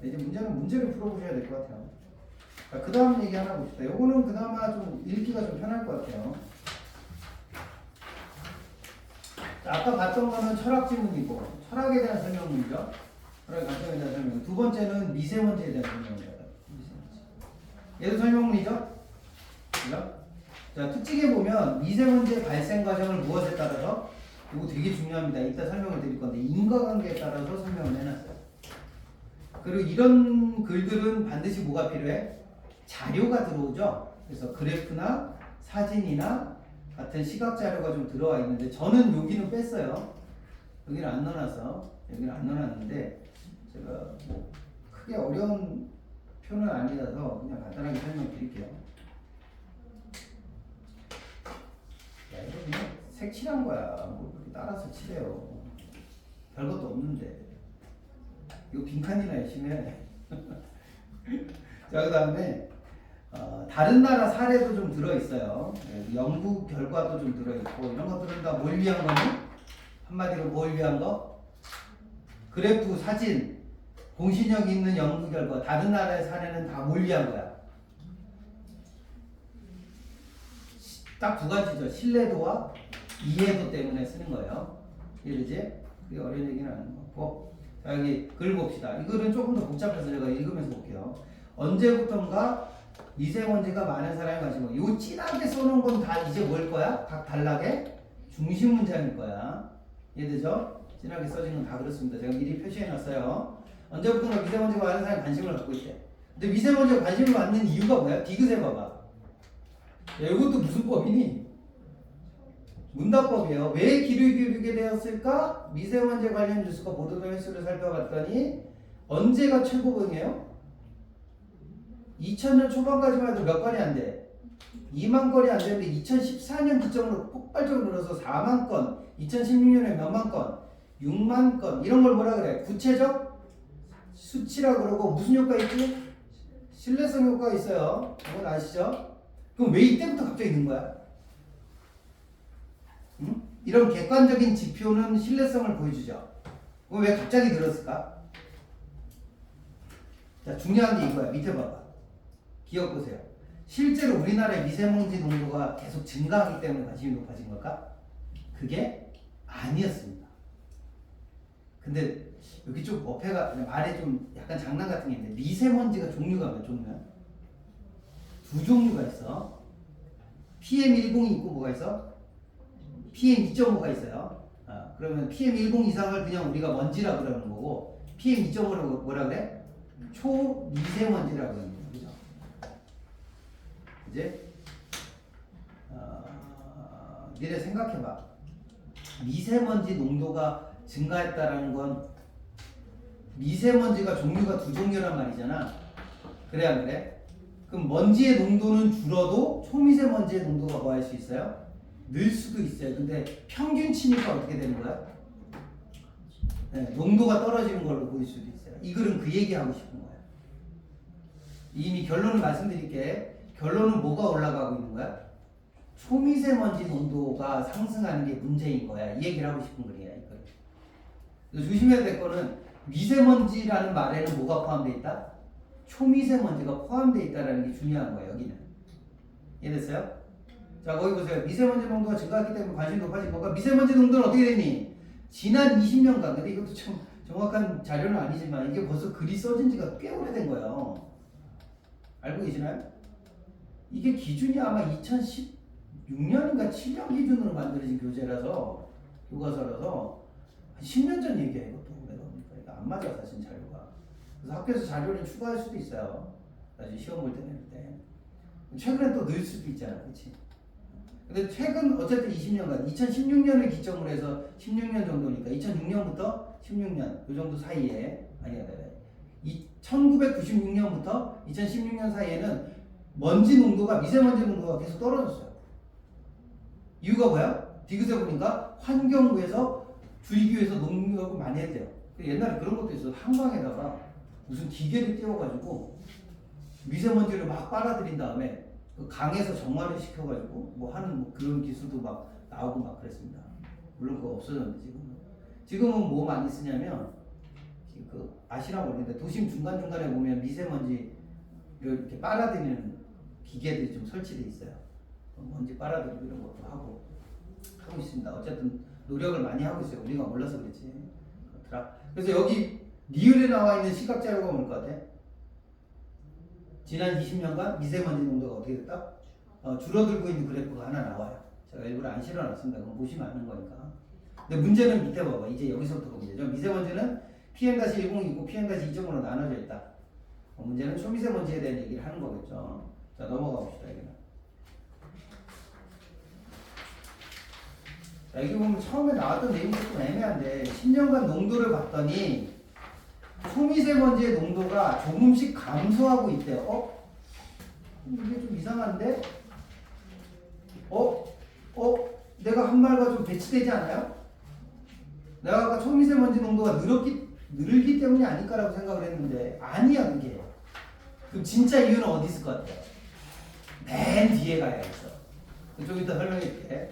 이제 문제를 풀어보셔야 될 것 같아요. 그 다음 얘기 하나 봅시다. 요거는 그나마 좀 읽기가 좀 편할 것 같아요. 아까 봤던 거는 철학 지문이고 철학에 대한 설명문이죠. 철학의 관점에 대한 설명. 두 번째는 미세먼지에 대한 설명입니다. 얘도 설명문이죠. 그죠? 자, 특징에 보면 미세먼지의 발생 과정을 무엇에 따라서, 이거 되게 중요합니다. 이따 설명을 드릴 건데 인과관계에 따라서 설명을 해놨어요. 그리고 이런 글들은 반드시 뭐가 필요해? 자료가 들어오죠. 그래서 그래프나 사진이나 같은 시각 자료가 좀 들어와 있는데 저는 여기는 뺐어요. 여기는 안 넣어놨어. 여기는 안 넣어놨는데 제가 뭐 크게 어려운 표는 아니라서 그냥 간단하게 설명드릴게요. 야, 이거 그냥 색칠한 거야. 뭐 그렇게 따라서 칠해요. 별것도 없는데. 이거 빈칸이나 열심히 해. 자, 그 다음에 다른 나라 사례도 좀 들어있어요. 연구 결과도 좀 들어있고 이런 것들은 다 뭘 위한 거니? 한마디로 뭘 위한 거? 그래프, 사진, 공신력 있는 연구 결과, 다른 나라의 사례는 다 뭘 위한 거야? 딱 두 가지죠. 신뢰도와 이해도 때문에 쓰는 거예요. 이해되지? 그게 어려운 얘기는 아닌 것 같고. 자, 여기 글 봅시다. 이 글은 조금 더 복잡해서 제가 읽으면서 볼게요. 언제부턴가 미세먼지가 많은 사람이 가지고 요 진하게 써놓은 건 다 이제 뭘 거야? 각 단락에 중심 문장일 거야. 이해되죠? 진하게 써진 건 다 그렇습니다. 제가 미리 표시해놨어요. 언제부턴가 미세먼지가 많은 사람이 관심을 갖고 있대. 근데 미세먼지가 관심을 갖는 이유가 뭐야? 디귿해봐봐. 야, 이것도 무슨 법이니? 문답법이에요. 왜 기를 기울이게 되었을까? 미세먼지 관련 뉴스가 보도된 횟수를 살펴봤더니 언제가 최고봉이에요? 2000년 초반까지만 해도 몇 건이 안 돼? 2만 건이 안 되는데 2014년 기점으로 폭발적으로 늘어서 4만 건, 2016년에 몇만 건, 6만 건 이런 걸 뭐라 그래? 구체적 수치라 그러고 무슨 효과 있지? 신뢰성 효과가 있어요. 이건 아시죠? 그럼 왜 이때부터 갑자기 는 거야? 응? 이런 객관적인 지표는 신뢰성을 보여주죠. 그럼 왜 갑자기 늘었을까? 자, 중요한 게 이거야. 밑에 봐봐. 기억 보세요. 실제로 우리나라의 미세먼지 농도가 계속 증가하기 때문에 관심이 높아진 걸까? 그게 아니었습니다. 근데 여기 좀 어폐가 말에 좀 약간 장난 같은 게 있는데 미세먼지가 종류가 몇 종류야? 두 종류가 있어. PM10이 있고 뭐가 있어? PM2.5가 있어요. 그러면 PM10 이상을 그냥 우리가 먼지라 그러는 거고 PM2.5라고 뭐라 그래? 초미세먼지라고 그러는 거죠. 그죠? 이제 니네 생각해봐. 미세먼지 농도가 증가했다라는 건 미세먼지가 종류가 두 종류란 말이잖아. 그래 안 그래? 그럼 먼지의 농도는 줄어도 초미세먼지의 농도가 뭐 할 수 있어요? 늘 수도 있어요. 근데 평균치니까 어떻게 되는 거야? 네, 농도가 떨어지는 걸로 보일 수도 있어요. 이 글은 그 얘기하고 싶은 거야. 이미 결론을 말씀드릴게. 결론은 뭐가 올라가고 있는 거야? 초미세먼지 농도가 상승하는 게 문제인 거야. 이 얘기를 하고 싶은 글이야. 이 글. 조심해야 될 거는 미세먼지라는 말에는 뭐가 포함되어 있다? 초미세먼지가 포함되어 있다는 게 중요한 거예요. 여기는. 이해됐어요? 자, 거기 보세요. 미세먼지 농도가 증가했기 때문에 관심이 높아진 거가 미세먼지 농도는 어떻게 됐니? 지난 20년간, 근데 이것도 참 정확한 자료는 아니지만 이게 벌써 글이 써진 지가 꽤 오래된 거예요. 알고 계시나요? 이게 기준이 아마 2016년인가 7년 기준으로 만들어진 교재라서 교과서라서 한 10년 전 얘기야. 이것도 내가 보니까 이거 안 맞아 사실 자료가. 그래서 학교에서 자료를 추가할 수도 있어요. 나중에 시험 볼 때 낼 때. 최근에 또 늘 수도 있잖아, 그렇지? 근데 최근 어쨌든 20년간 2016년을 기점으로 해서 16년 정도니까 2006년부터 16년 이 정도 사이에 아니야, 1996년부터 2016년 사이에는 먼지 농도가 미세먼지 농도가 계속 떨어졌어요. 이유가 뭐야? 디귿에 보니까 환경부에서 줄이기 위해서 농약을 많이 했대요. 옛날에 그런 것도 있어. 한강에다가 무슨 기계를 띄워가지고 미세먼지를 막 빨아들인 다음에 그 강에서 정화를 시켜가지고 뭐 하는 뭐 그런 기술도 막 나오고 막 그랬습니다. 물론 그거 없어졌는데 지금은 뭐 많이 쓰냐면 그 아시나 모르겠는데 도심 중간중간에 보면 미세먼지를 이렇게 빨아들이는 기계들이 좀 설치돼 있어요. 먼지 빨아들이고 이런 것도 하고 있습니다. 어쨌든 노력을 많이 하고 있어요. 우리가 몰라서 그렇지. 그래서 여기 리을에 나와 있는 시각 자료가 뭘 것 같아? 지난 20년간 미세먼지 농도가 어떻게 됐다? 줄어들고 있는 그래프가 하나 나와요. 제가 일부러 안 실어놨습니다. 그럼 보시면 아는 거니까. 근데 문제는 밑에 봐봐. 이제 여기서부터 문제죠. 미세먼지는 PM-10이고 PM-2.5로 나눠져 있다. 문제는 초미세먼지에 대한 얘기를 하는 거겠죠. 자, 넘어가 봅시다. 여기는. 자, 여기 보면 처음에 나왔던 내용이 조금 애매한데 10년간 농도를 봤더니 초미세먼지의 농도가 조금씩 감소하고 있대요. 이게 좀 이상한데? 내가 한 말과 좀 배치되지 않아요? 내가 아까 초미세먼지 농도가 늘기 때문이 아닐까라고 생각을 했는데 아니야 그게. 그럼 진짜 이유는 어디 있을 것 같아요? 맨 뒤에 가야겠어. 좀 이따 설명해 줄게.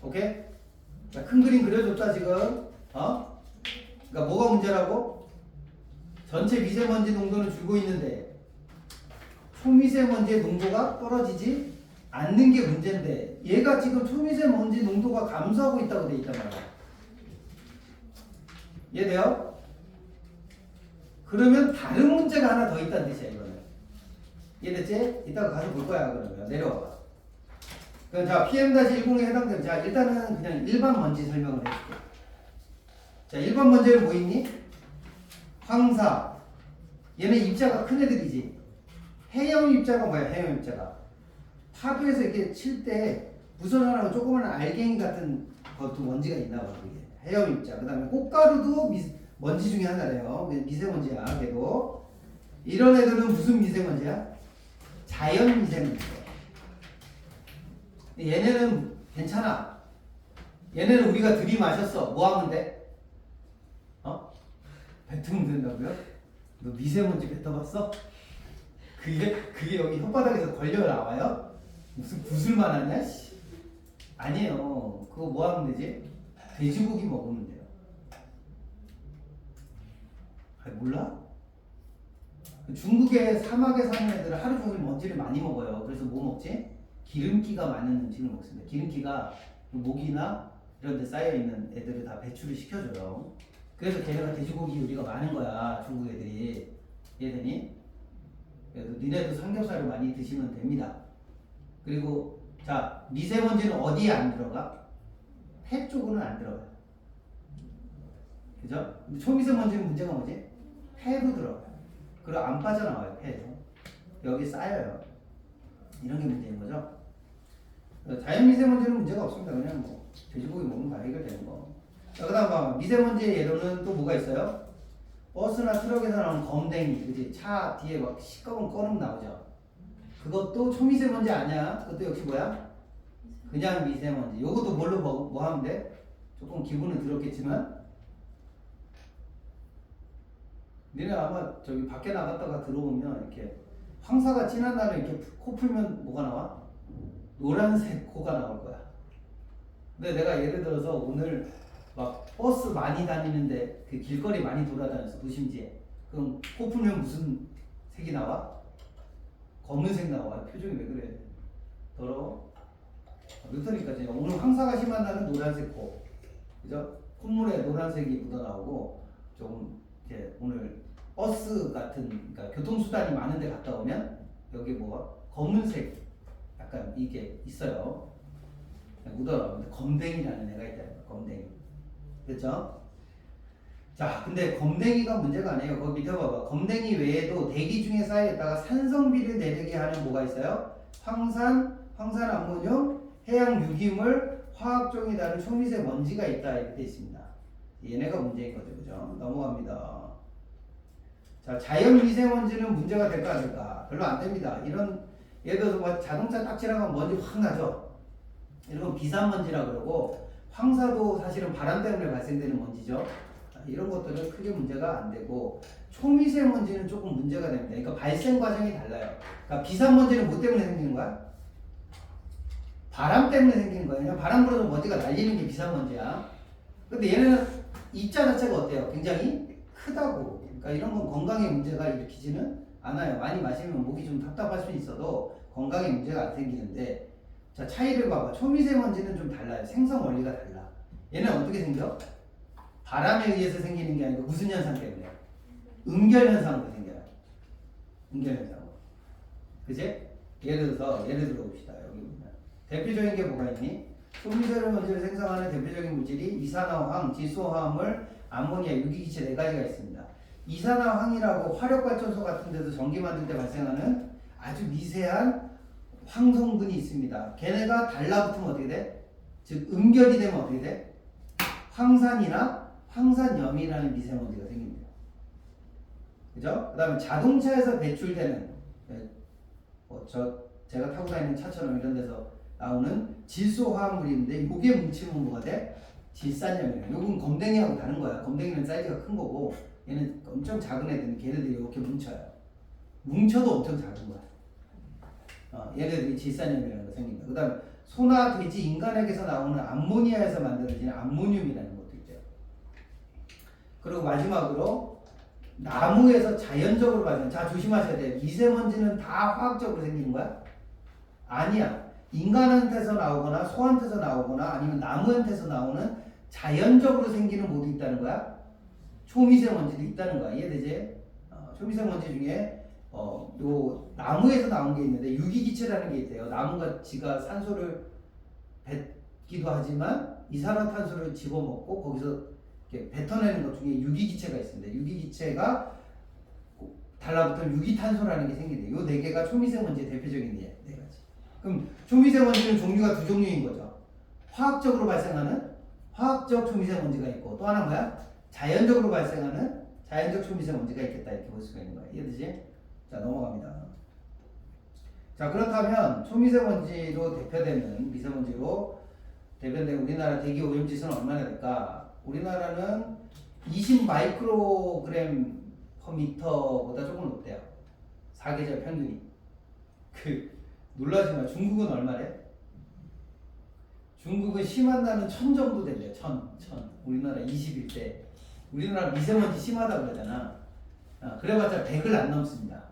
오케이? 자, 큰 그림 그려줬다 지금. 그러니까 뭐가 문제라고? 전체 미세먼지 농도는 줄고 있는데 초미세먼지의 농도가 떨어지지 않는 게 문제인데 얘가 지금 초미세먼지 농도가 감소하고 있다고 돼 있단 말이야. 이해돼요? 그러면 다른 문제가 하나 더 있다는 뜻이야 이거는. 이해됐지? 이따가 가서 볼 거야 그러면. 내려와봐. 그럼 자 PM-10에 해당되는 자 일단은 그냥 일반 먼지 설명을 해줄게. 자 일반 먼지는 뭐 있니? 황사. 얘네 입자가 큰 애들이지. 해염 입자가 뭐야? 해염 입자가 파도에서 이렇게 칠 때 부서져나가는 조그만 알갱이 같은 것도 먼지가 있나 봐. 그게 해염 입자. 그 다음에 꽃가루도 먼지 중에 하나래요. 미세먼지야 걔도. 이런 애들은 무슨 미세먼지야? 자연 미세먼지야. 얘네는 괜찮아. 얘네는 우리가 들이마셨어. 뭐 하면 돼? 뱉으면 된다고요? 너 미세먼지 뱉어봤어? 그게 여기 혓바닥에서 걸려 나와요? 무슨 구슬만 하냐? 아니에요. 그거 뭐 하면 되지? 돼지고기 먹으면 돼요. 몰라? 중국의 사막에 사는 애들은 하루 종일 먼지를 많이 먹어요. 그래서 뭐 먹지? 기름기가 많은 음식을 먹습니다. 기름기가 목이나 이런 데 쌓여있는 애들을 다 배출을 시켜줘요. 그래서 걔네가 돼지고기 요리가 많은 거야. 중국 애들이. 얘들이. 그래서 니네도 삼겹살을 많이 드시면 됩니다. 그리고 자 미세먼지는 어디에 안 들어가? 폐 쪽으로는 안 들어가요. 그죠? 근데 초미세먼지는 문제가 뭐지? 폐로 들어가요. 그리고 안 빠져나와요. 폐에서. 여기 쌓여요. 이런 게 문제인 거죠. 자연미세먼지는 문제가 없습니다. 그냥 뭐 돼지고기 먹는 거 해결되는 거. 그 다음 미세먼지의 예로는 또 뭐가 있어요? 버스나 트럭에서 나오는 검댕이, 그지? 차 뒤에 막 시꺼먼 꺼름 나오죠. 그것도 초미세먼지 아니야. 그것도 역시 뭐야? 그냥 미세먼지. 요것도 뭘로 뭐 하면 돼? 조금 기분은 들었겠지만 니네 아마 저기 밖에 나갔다가 들어오면 이렇게 황사가 진한 날에 이렇게 코 풀면 뭐가 나와? 노란색 코가 나올 거야. 근데 내가 예를 들어서 오늘 막 버스 많이 다니는데 그 길거리 많이 돌아다녀서 도심지에 그럼 코 풀면 무슨 색이 나와? 검은색 나와. 표정이 왜 그래? 더러워? 그렇다니까 오늘 황사가 심한 날은 노란색 코, 그죠? 콧물에 노란색이 묻어나오고 조금 이제 오늘 버스 같은 그러니까 교통수단이 많은데 갔다 오면 여기 뭐가 검은색 약간 이게 있어요. 묻어나오는데 검댕이라는 애가 있다. 검댕이. 그렇죠? 자, 근데 검댕이가 문제가 아니에요. 거기 밑에 봐봐. 검댕이 외에도 대기 중에 쌓여있다가 산성비를 내리게 하는 뭐가 있어요? 황산, 황산암모늄, 해양 유기물, 화학종이 다른 초미세 먼지가 있다 이렇게 돼 있습니다. 얘네가 문제인 거죠, 그죠? 넘어갑니다. 자, 자연 미세먼지는 문제가 될까 안 될까? 별로 안 됩니다. 이런 예를 들어서 뭐 자동차 딱 지나가면 먼지 확 나죠. 이런 건 비산먼지라 그러고 황사도 사실은 바람 때문에 발생되는 먼지죠. 이런 것들은 크게 문제가 안 되고 초미세먼지는 조금 문제가 됩니다. 그러니까 발생 과정이 달라요. 그러니까 비산먼지는 뭐 때문에 생기는 거야? 바람 때문에 생기는 거예요. 그냥 바람 불어서 먼지가 날리는 게 비산먼지야. 근데 얘네는 입자 자체가 어때요? 굉장히 크다고. 그러니까 이런 건 건강에 문제가 일으키지는 않아요. 많이 마시면 목이 좀 답답할 수 있어도 건강에 문제가 안 생기는데 자 차이를 봐봐. 초미세먼지는 좀 달라요. 생성 원리가 달라. 얘는 어떻게 생겨? 바람에 의해서 생기는 게 아니고 무슨 현상 때문에? 응결 현상으로 생겨요. 응결 현상으로. 그치? 예를 들어 봅시다. 여기 보면 대표적인 게 뭐가 있니? 초미세먼지를 생성하는 대표적인 물질이 이산화황, 질소화합물, 암모니아, 유기기체 네 가지가 있습니다. 이산화황이라고 화력발전소 같은 데서 전기 만들 때 발생하는 아주 미세한 황성분이 있습니다. 걔네가 달라붙으면 어떻게 돼? 즉 응결이 되면 어떻게 돼? 황산이나 황산염이라는 미세먼지가 생깁니다. 그죠? 그 다음에 자동차에서 배출되는 제가 타고 다니는 차처럼 이런 데서 나오는 질소 화합물인데 이게 뭉치면 뭐가 돼? 질산염이에요. 요건 검댕이하고 다른 거야. 검댕이는 사이즈가 큰 거고 얘는 엄청 작은 애들은 걔네들이 이렇게 뭉쳐요. 뭉쳐도 엄청 작은 거야. 얘네들이 질산염이라는 거 생긴다. 그 다음에 소나 돼지, 인간에게서 나오는 암모니아에서 만들어지는 암모늄이라는 것도 있죠. 그리고 마지막으로 나무에서 자연적으로 발생. 자, 조심하셔야 돼. 미세먼지는 다 화학적으로 생기는 거야? 아니야. 인간한테서 나오거나 소한테서 나오거나 아니면 나무한테서 나오는 자연적으로 생기는 뭐도 있다는 거야? 초미세먼지도 있다는 거야. 이해되지? 초미세먼지 중에 요 나무에서 나온 게 있는데 유기기체라는 게 있대요. 나무가 지가 산소를 뱉기도 하지만 이산화탄소를 집어먹고 거기서 이렇게 뱉어내는 것 중에 유기기체가 있습니다. 유기기체가 달라붙은 유기탄소라는 게 생긴대. 요 네 개가 초미세먼지의 대표적인 네 가지. 그럼 초미세먼지는 종류가 두 종류인 거죠. 화학적으로 발생하는 화학적 초미세먼지가 있고 또 하나 뭐야? 자연적으로 발생하는 자연적 초미세먼지가 있겠다 이렇게 볼 수가 있는 거야. 이해되지? 자, 넘어갑니다. 자, 그렇다면 초미세먼지로 대표되는 미세먼지로 대표되는 우리나라 대기 오염지수는 얼마나 될까? 우리나라는 20 마이크로그램 퍼 미터보다 조금 높대요. 사계절 평균이. 놀라지 마. 중국은 얼마래? 중국은 심한 날은 1000 정도 된대요. 1000. 우리나라 21대. 우리나라 미세먼지 심하다 그러잖아. 그래봤자 100을 안 넘습니다.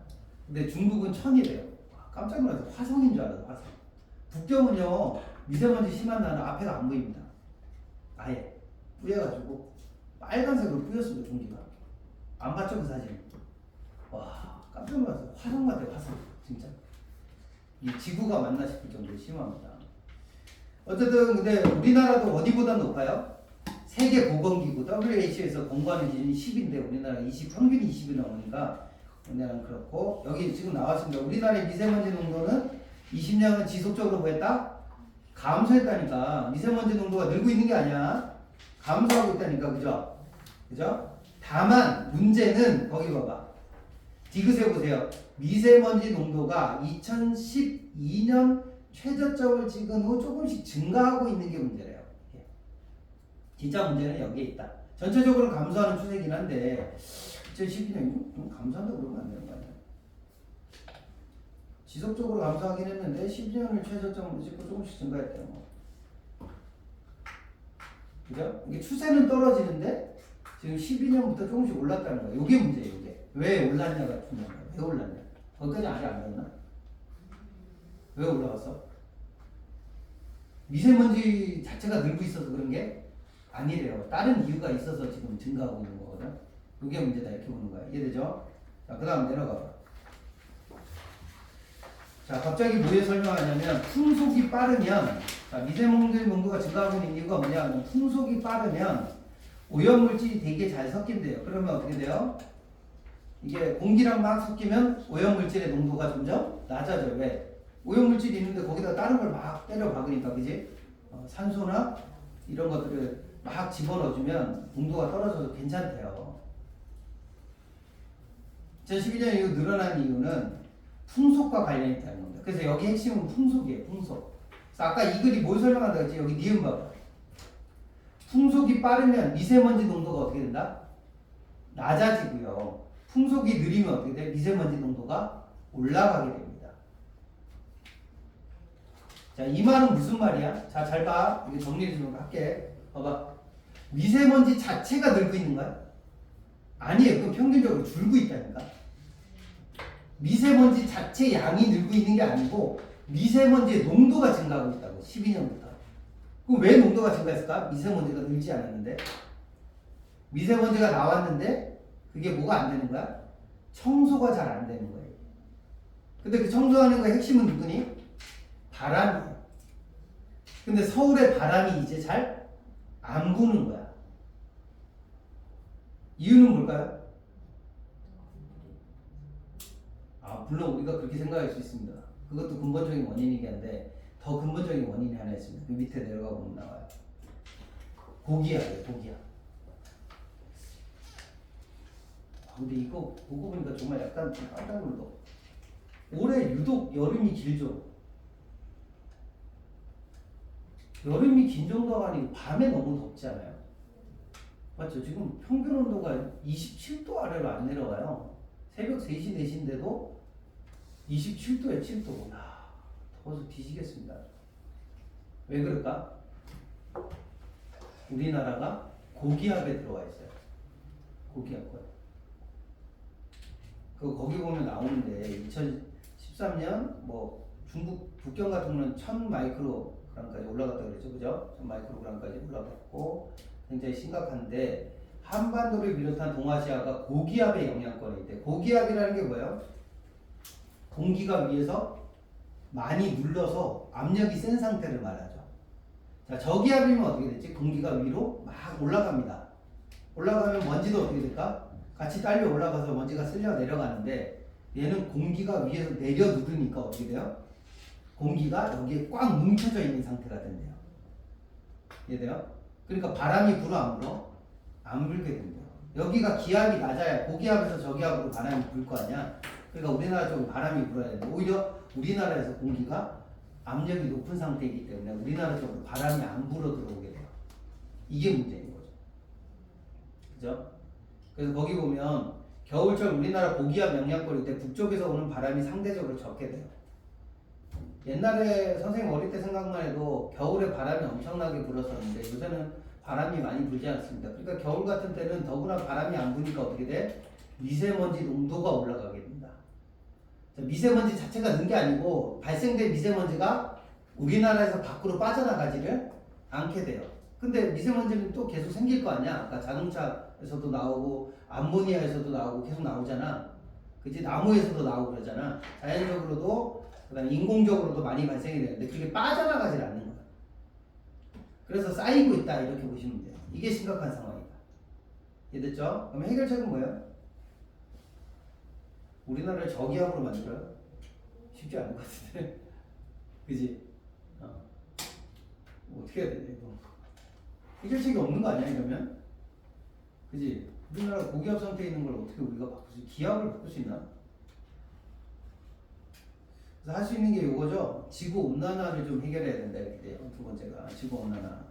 근데 중국은 1000이래요. 깜짝 놀라서 화성인 줄 알아서 화성. 북경은요 미세먼지 심한 날은 앞에가 안 보입니다. 아예 뿌여가지고 빨간색으로 뿌였습니다. 공기가. 안 봤죠 그 사진? 와 깜짝 놀라서 화성 같아 화성 진짜. 이 지구가 맞나 싶을 정도로 심합니다. 어쨌든 근데 우리나라도 어디보다 높아요? 세계보건기구 WHO에서 공부하는 기준이 10인데 우리나라 20 평균이 20이 넘으니까 우리나라는 그렇고 여기 지금 나왔습니다. 우리나라의 미세먼지 농도는 20년은 지속적으로 뭐했다? 감소했다니까. 미세먼지 농도가 늘고 있는 게 아니야. 감소하고 있다니까. 그죠? 그죠? 다만 문제는 거기 봐봐. 디귿에 보세요. 미세먼지 농도가 2012년 최저점을 찍은 후 조금씩 증가하고 있는 게 문제래요. 진짜 문제는 여기에 있다. 전체적으로 감소하는 추세긴 한데 2012년 좀 감소한다고 그러면 안 되는 거 아니야? 지속적으로 감소하긴 했는데 12년을 최저점으로 찍고 조금씩 증가했대요. 뭐. 그죠? 이게 추세는 떨어지는데 지금 12년부터 조금씩 올랐다는 거야. 이게 문제예요. 이게 왜 올랐냐가 중요한 거야. 왜 올랐냐? 거기까지 아직 안 되었나? 왜 올라갔어? 미세먼지 자체가 늘고 있어서 그런 게 아니래요. 다른 이유가 있어서 지금 증가하고 있는 거거든. 이게 문제다 이렇게 보는 거야. 이해되죠? 자, 그 다음 내려가봐. 자, 갑자기 뭐에 설명하냐면 풍속이 빠르면 자, 미세먼지 농도가 증가하고 있는 이유가 뭐냐면 풍속이 빠르면 오염물질이 되게 잘 섞인대요. 그러면 어떻게 돼요? 이게 공기랑 막 섞이면 오염물질의 농도가 점점 낮아져요. 왜? 오염물질이 있는데 거기다 다른 걸 막 때려 박으니까 그지? 산소나 이런 것들을 막 집어넣어주면 농도가 떨어져서 괜찮대요. 2012년 이후 늘어난 이유는 풍속과 관련이 있다는 겁니다. 그래서 여기 핵심은 풍속이에요. 풍속. 그래서 아까 이 글이 뭘 설명한다고 했지? 여기 니은 봐봐. 풍속이 빠르면 미세먼지 농도가 어떻게 된다? 낮아지고요. 풍속이 느리면 어떻게 돼? 미세먼지 농도가 올라가게 됩니다. 자, 이 말은 무슨 말이야? 자, 잘 봐. 이거 정리 좀 할게. 봐봐. 미세먼지 자체가 늘고 있는 거야? 아니에요. 그건 평균적으로 줄고 있다니까. 미세먼지 자체 양이 늘고 있는 게 아니고 미세먼지의 농도가 증가하고 있다고. 12년부터. 그럼 왜 농도가 증가했을까? 미세먼지가 늘지 않았는데. 미세먼지가 나왔는데 그게 뭐가 안 되는 거야? 청소가 잘 안 되는 거예요. 근데 그 청소하는 거의 핵심은 누구니? 바람이에요. 근데 서울의 바람이 이제 잘 안 부는 거야. 이유는 뭘까요? 물론 우리가 그렇게 생각할 수 있습니다. 그것도 근본적인 원인이긴 한데 더 근본적인 원인이 하나 있습니다. 그 밑에 내려가 보면 나와요. 고기압이에요. 고기압. 근데 이거 보고 보니까 정말 약간 깜짝 놀라. 올해 유독 여름이 길죠. 여름이 긴 정도가 아니고 밤에 너무 덥지 않아요? 맞죠? 지금 평균 온도가 27도 아래로 안 내려가요. 새벽 3시, 4시인데도 27도에 7도. 야, 더워서 뒤지겠습니다. 왜 그럴까? 우리나라가 고기압에 들어와 있어요. 고기압권. 거기 보면 나오는데 2013년 뭐 중국 북경 같은 경우는 1000 마이크로그램까지 올라갔다 그랬죠, 그죠? 1000 마이크로그램까지 올라갔고 굉장히 심각한데 한반도를 비롯한 동아시아가 고기압의 영향권에 있대. 고기압이라는 게 뭐예요? 공기가 위에서 많이 눌러서 압력이 센 상태를 말하죠. 자, 저기압이면 어떻게 되지? 공기가 위로 막 올라갑니다. 올라가면 먼지도 어떻게 될까? 같이 딸려 올라가서 먼지가 쓸려 내려가는데 얘는 공기가 위에서 내려 누르니까 어떻게 돼요? 공기가 여기에 꽉 뭉쳐져 있는 상태가 된대요. 이해돼요? 그러니까 바람이 불어 안 불어? 안 불게 된대요. 여기가 기압이 낮아야 고기압에서 저기압으로 바람이 불 거 아니야? 그러니까 우리나라 쪽은 바람이 불어야 되는데 오히려 우리나라에서 공기가 압력이 높은 상태이기 때문에 우리나라 쪽으로 바람이 안 불어 들어오게 돼요. 이게 문제인 거죠. 그죠? 그래서 거기 보면 겨울철 우리나라 고기압 영향권일 때 북쪽에서 오는 바람이 상대적으로 적게 돼요. 옛날에 선생님 어릴 때 생각만 해도 겨울에 바람이 엄청나게 불었었는데 요새는 바람이 많이 불지 않습니다. 그러니까 겨울 같은 때는 더구나 바람이 안 부니까 어떻게 돼? 미세먼지 농도가 올라가게 됩니다. 미세먼지 자체가 는 게 아니고 발생된 미세먼지가 우리나라에서 밖으로 빠져나가지를 않게 돼요. 근데 미세먼지는 또 계속 생길 거 아니야? 아까 자동차에서도 나오고 암모니아에서도 나오고 계속 나오잖아. 그치? 나무에서도 나오고 그러잖아. 자연적으로도 그다음에 인공적으로도 많이 발생이 되는데 그게 빠져나가질 않는 거야. 그래서 쌓이고 있다 이렇게 보시면 돼요. 이게 심각한 상황이다. 이해됐죠? 그럼 해결책은 뭐예요? 우리나라를 저기압으로 만들어요? 쉽지 않은 것 같은데. 그지? 어떻게 해야 되냐 이거. 해결책이 없는 거 아니야 이러면? 그지? 우리나라 고기압 상태에 있는 걸 어떻게 우리가 바꿀 수, 기압을 바꿀 수 있나? 그래서 할 수 있는 게 이거죠. 지구 온난화를 좀 해결해야 된다 이렇게 돼요. 두 번째가 지구 온난화.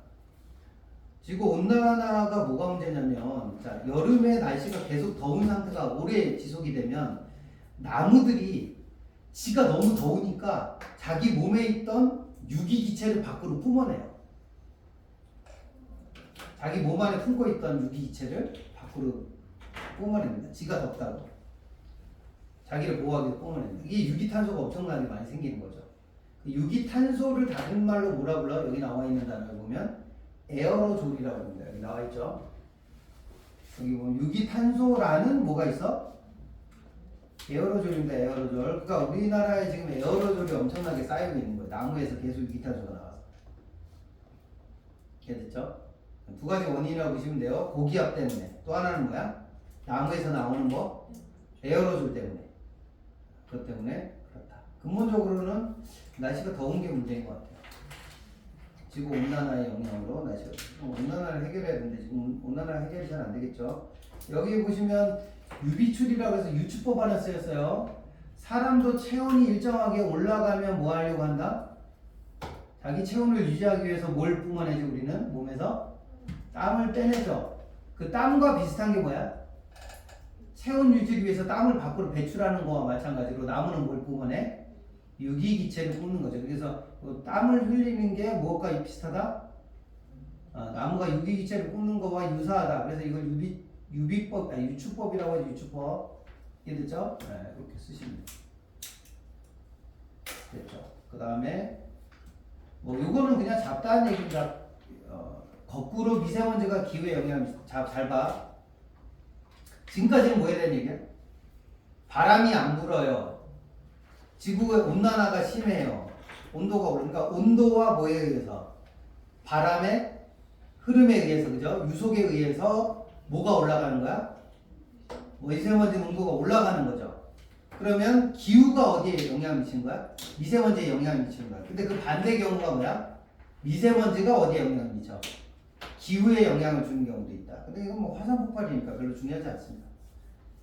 지구 온난화가 뭐가 문제냐면, 자, 여름에 날씨가 계속 더운 상태가 오래 지속이 되면 나무들이 지가 너무 더우니까 자기 몸에 있던 유기기체를 밖으로 뿜어내요. 자기 몸 안에 품고 있던 유기기체를 밖으로 뿜어냅니다. 지가 덥다고. 자기를 보호하기 위해서 뿜어냅니다. 이게 유기탄소가 엄청나게 많이 생기는 거죠. 그 유기탄소를 다른 말로 뭐라 불러? 여기 나와 있는 단어를 보면 에어로졸이라고 합니다. 여기 나와 있죠. 여기 보면 유기탄소라는 뭐가 있어? 에어로졸입니다. 에어로졸. 그러니까 우리나라에 지금 에어로졸이 엄청나게 쌓이고 있는 거예요. 나무에서 계속 유기탄소가 나와서. 이해됐죠? 두 가지 원인이라고 보시면 돼요. 고기압 때문에. 또 하나는 뭐야? 나무에서 나오는 거? 에어로졸 때문에. 그것 때문에 그렇다. 근본적으로는 날씨가 더운 게 문제인 것 같아요. 지구 온난화의 영향으로 날씨가 온난화를 해결해야 되는데 지금 온난화 해결이 잘 안 되겠죠. 여기 보시면 유비출이라고 해서 유추법 하나 쓰였어요. 사람도 체온이 일정하게 올라가면 뭐 하려고 한다? 자기 체온을 유지하기 위해서 뭘 뿜어내지 우리는? 몸에서 땀을 빼내죠. 그 땀과 비슷한 게 뭐야? 체온 유지를 위해서 땀을 밖으로 배출하는 거와 마찬가지로 나무는 뭘 뿜어내? 유기기체를 뿜는 거죠. 그래서 그 땀을 흘리는 게 무엇과 비슷하다? 나무가 유기기체를 뿜는 거와 유사하다. 그래서 이걸 유비법, 유추법이라고 하죠. 유추법. 이해됐죠? 네, 이렇게 쓰시면 돼요. 됐죠. 그 다음에 뭐 요거는 그냥 잡다한 얘기입니다. 거꾸로 미세먼지가 기후에 영향을 잘 봐. 지금까지는 뭐에 대한 얘기야? 바람이 안 불어요. 지구의 온난화가 심해요. 온도가 오르니까 온도와 뭐에 의해서? 바람의 흐름에 의해서, 그죠? 유속에 의해서 뭐가 올라가는 거야? 미세먼지 농도가 올라가는 거죠. 그러면 기후가 어디에 영향을 미치는 거야? 미세먼지에 영향을 미치는 거야. 근데 그 반대 경우가 뭐야? 미세먼지가 어디에 영향을 미쳐? 기후에 영향을 주는 경우도 있다. 근데 이건 뭐 화산 폭발이니까 별로 중요하지 않습니다.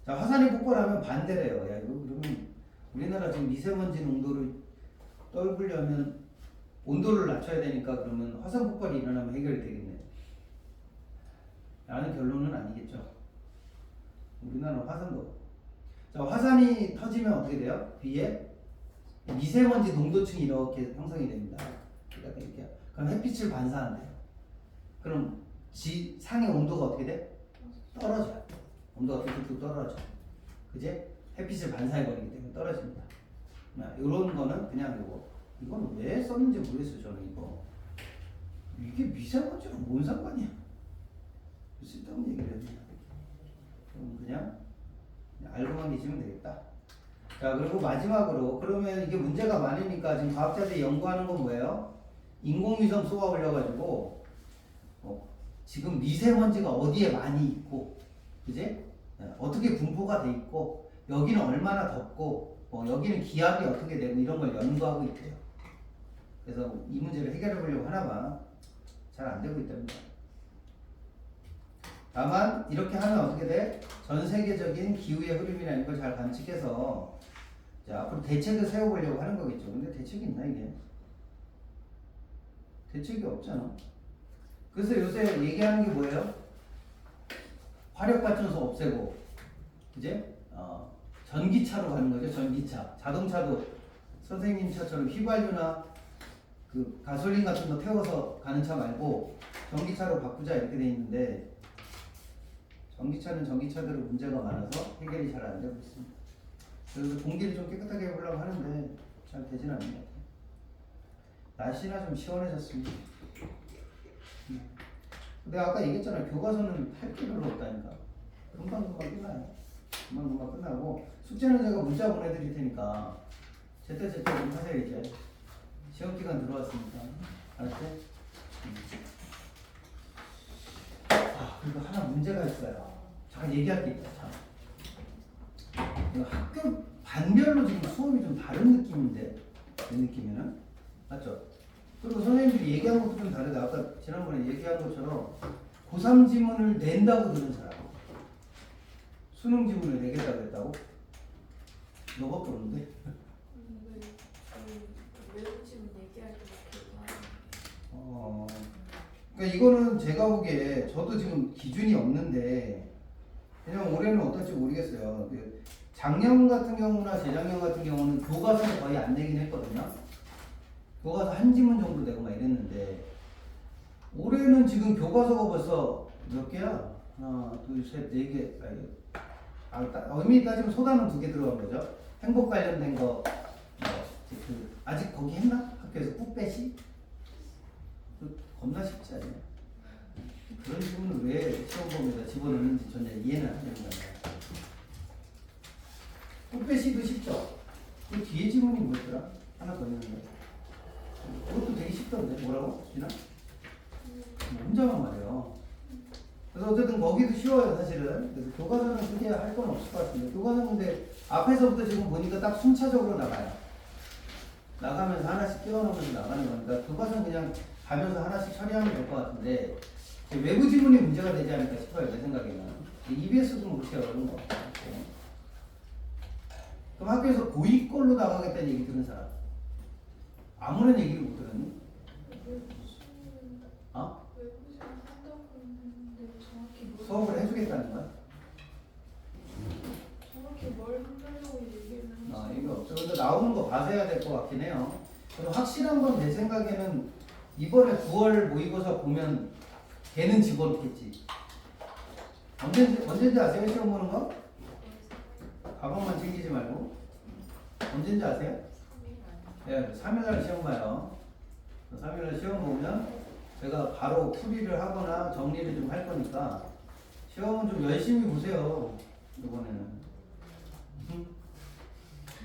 자, 화산이 폭발하면 반대래요. 야, 이거 그러면 우리나라 지금 미세먼지 농도를 떨구려면 온도를 낮춰야 되니까 그러면 화산 폭발이 일어나면 해결이 되겠네. 라는 결론은 아니겠죠. 우리나라는 화산도. 자, 화산이 터지면 어떻게 돼요? 위에 미세먼지 농도층이 이렇게 형성이 됩니다. 이렇게. 그럼 햇빛을 반사한대요. 그럼 상의 온도가 어떻게 돼? 떨어져요. 온도가 뚝뚝 떨어져. 그제? 햇빛을 반사해버리기 때문에 떨어집니다. 이런 거는 그냥 이거. 이건 왜 썼는지 모르겠어요. 저는 이거. 이게 미세먼지랑 뭔 상관이야? 쓸데없는 얘기를 했네. 그럼 그냥 알고만 계시면 되겠다. 자, 그리고 마지막으로 그러면 이게 문제가 많으니까 지금 과학자들이 연구하는 건 뭐예요? 인공위성 쏘아 올려가지고 지금 미세먼지가 어디에 많이 있고, 그지? 어떻게 분포가 돼 있고, 여기는 얼마나 덥고, 여기는 기압이 어떻게 되고 이런 걸 연구하고 있대요. 그래서 이 문제를 해결해 보려고 하나 봐. 잘 안 되고 있답니다. 다만 이렇게 하면 어떻게 돼? 전 세계적인 기후의 흐름이나 이걸 잘 관측해서 자, 앞으로 대책을 세워보려고 하는 거겠죠. 근데 대책이 있나 이게? 대책이 없잖아. 그래서 요새 얘기하는 게 뭐예요? 화력발전소 없애고, 이제 전기차로 가는 거죠. 전기차. 자동차도 선생님 차처럼 휘발유나 그 가솔린 같은 거 태워서 가는 차 말고 전기차로 바꾸자 이렇게 돼 있는데, 전기차는 전기차대로 문제가 많아서 해결이 잘 안 되고 있습니다. 그래서 공기를 좀 깨끗하게 해보려고 하는데 잘 되진 않는 것 같아요. 날씨나 좀 시원해졌습니다. 근데 아까 얘기했잖아요. 교과서는 할 게 별로 없다니까. 금방금방 끝나요. 금방금방 끝나고 숙제는 제가 문자 보내드릴 테니까 제때 좀 하세요. 이제 시험기간 들어왔으니까. 알았지? 그리고 하나 문제가 있어요. 잠깐 얘기할 게 있다. 참. 학교 반별로 지금 수업이 좀 다른 느낌인데, 내 느낌에는 맞죠? 그리고 선생님들이 얘기한 것도 좀 다르다. 아까 지난번에 얘기한 것처럼 고3 지문을 낸다고 들은 사람, 수능 지문을 내겠다고 했다고? 너밖에 없는데? 외국 지문 얘기할 때밖에 그러니까 이거는 제가 보기에 저도 지금 기준이 없는데, 왜냐면 올해는 어떨지 모르겠어요. 작년 같은 경우나 재작년 같은 경우는 교과서는 거의 안 내긴 했거든요. 교과서 한 지문 정도 내고 막 이랬는데, 올해는 지금 교과서가 벌써 몇 개야? 하나, 둘, 셋, 네 개. 의미 따지면 소단은 2개 들어간 거죠. 행복 관련된 거, 아직 거기 했나? 학교에서 꾹빼시? 겁나 쉽지 않냐? 그런 질문을 왜 시험 범위에다 집어넣는지 전혀 이해는 안 되는 거예요. 꾹빼시도 쉽죠? 그 뒤에 지문이 뭐였더라? 하나 더 있는데. 그것도 되게 쉽던데. 뭐라고? 지나? 혼자만 말해요. 그래서 어쨌든 거기도 쉬워요, 사실은. 그래서 교과서는 크게 할 건 없을 것 같은데. 교과서는 근데 앞에서부터 지금 보니까 딱 순차적으로 나가요. 나가면서 하나씩 끼워넣으면서 나가는 거니까 교과서는 그냥 가면서 하나씩 처리하면 될 것 같은데, 외부 지문이 문제가 되지 않을까 싶어요, 내 생각에는. EBS도 뭐 그렇게 어려운 것 같아요. 그럼 학교에서 고위권로 나가겠다는 얘기 들은 사람, 아무런 얘기를 못 들었니? 외국에서 한다고 했는데 정확히 수업을 해주겠다는 거야? 정확히 뭘 한다고 얘기는 이거 없죠. 근데 나오는 거 봐서 해야 될 것 같긴 해요. 그리고 확실한 건 내 생각에는 이번에 9월 모의고사 보면 걔는 집어넣겠지. 언제인지 아세요? 시험 보는 거? 가방만 챙기지 말고. 언제인지 아세요? 3일날 시험 봐요. 3일날 시험 보면 제가 바로 풀이를 하거나 정리를 좀 할 거니까 시험은 좀 열심히 보세요. 이번에는.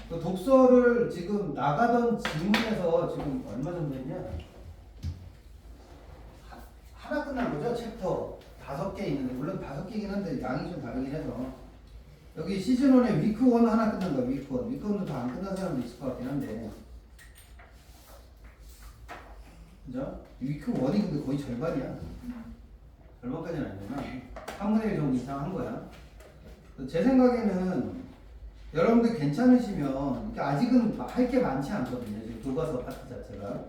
그 독서를 지금 나가던 지문에서 지금 얼마 정도 했냐? 하나 끝난 거죠? 챕터 5개 있는데, 물론 5개이긴 한데 양이 좀 다르긴 해서 여기 시즌1에 위크1 하나 끝난 거야. 위크1. 위크1도 다 안 끝난 사람도 있을 것 같긴 한데, 그죠? 위크1이 근데 거의 절반이야. 절반까지는 아니구나. 3분의 1 정도 이상 한 거야. 제 생각에는 여러분들 괜찮으시면 이게 아직은 할 게 많지 않거든요. 지금 교과서 파트 자체가.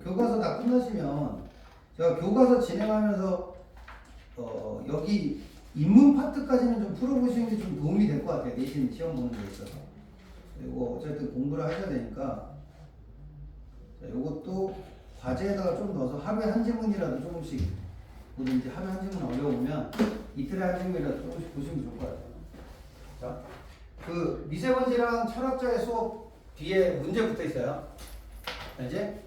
교과서 다 끝나시면 제가 교과서 진행하면서 여기 인문 파트까지는 좀 풀어보시는 게 좀 도움이 될 것 같아요. 내신 시험 보는 데 있어서. 그리고 어쨌든 공부를 하셔야 되니까 자, 이것도 과제에다가 좀 넣어서 하루에 한 지문이라도 조금씩 보든지 하루에 한 지문 어려우면 이틀에 한 지문이라도 조금씩 보시면 좋을 것 같아요. 자, 그 미세먼지랑 철학자의 수업 뒤에 문제 붙어 있어요. 자, 이제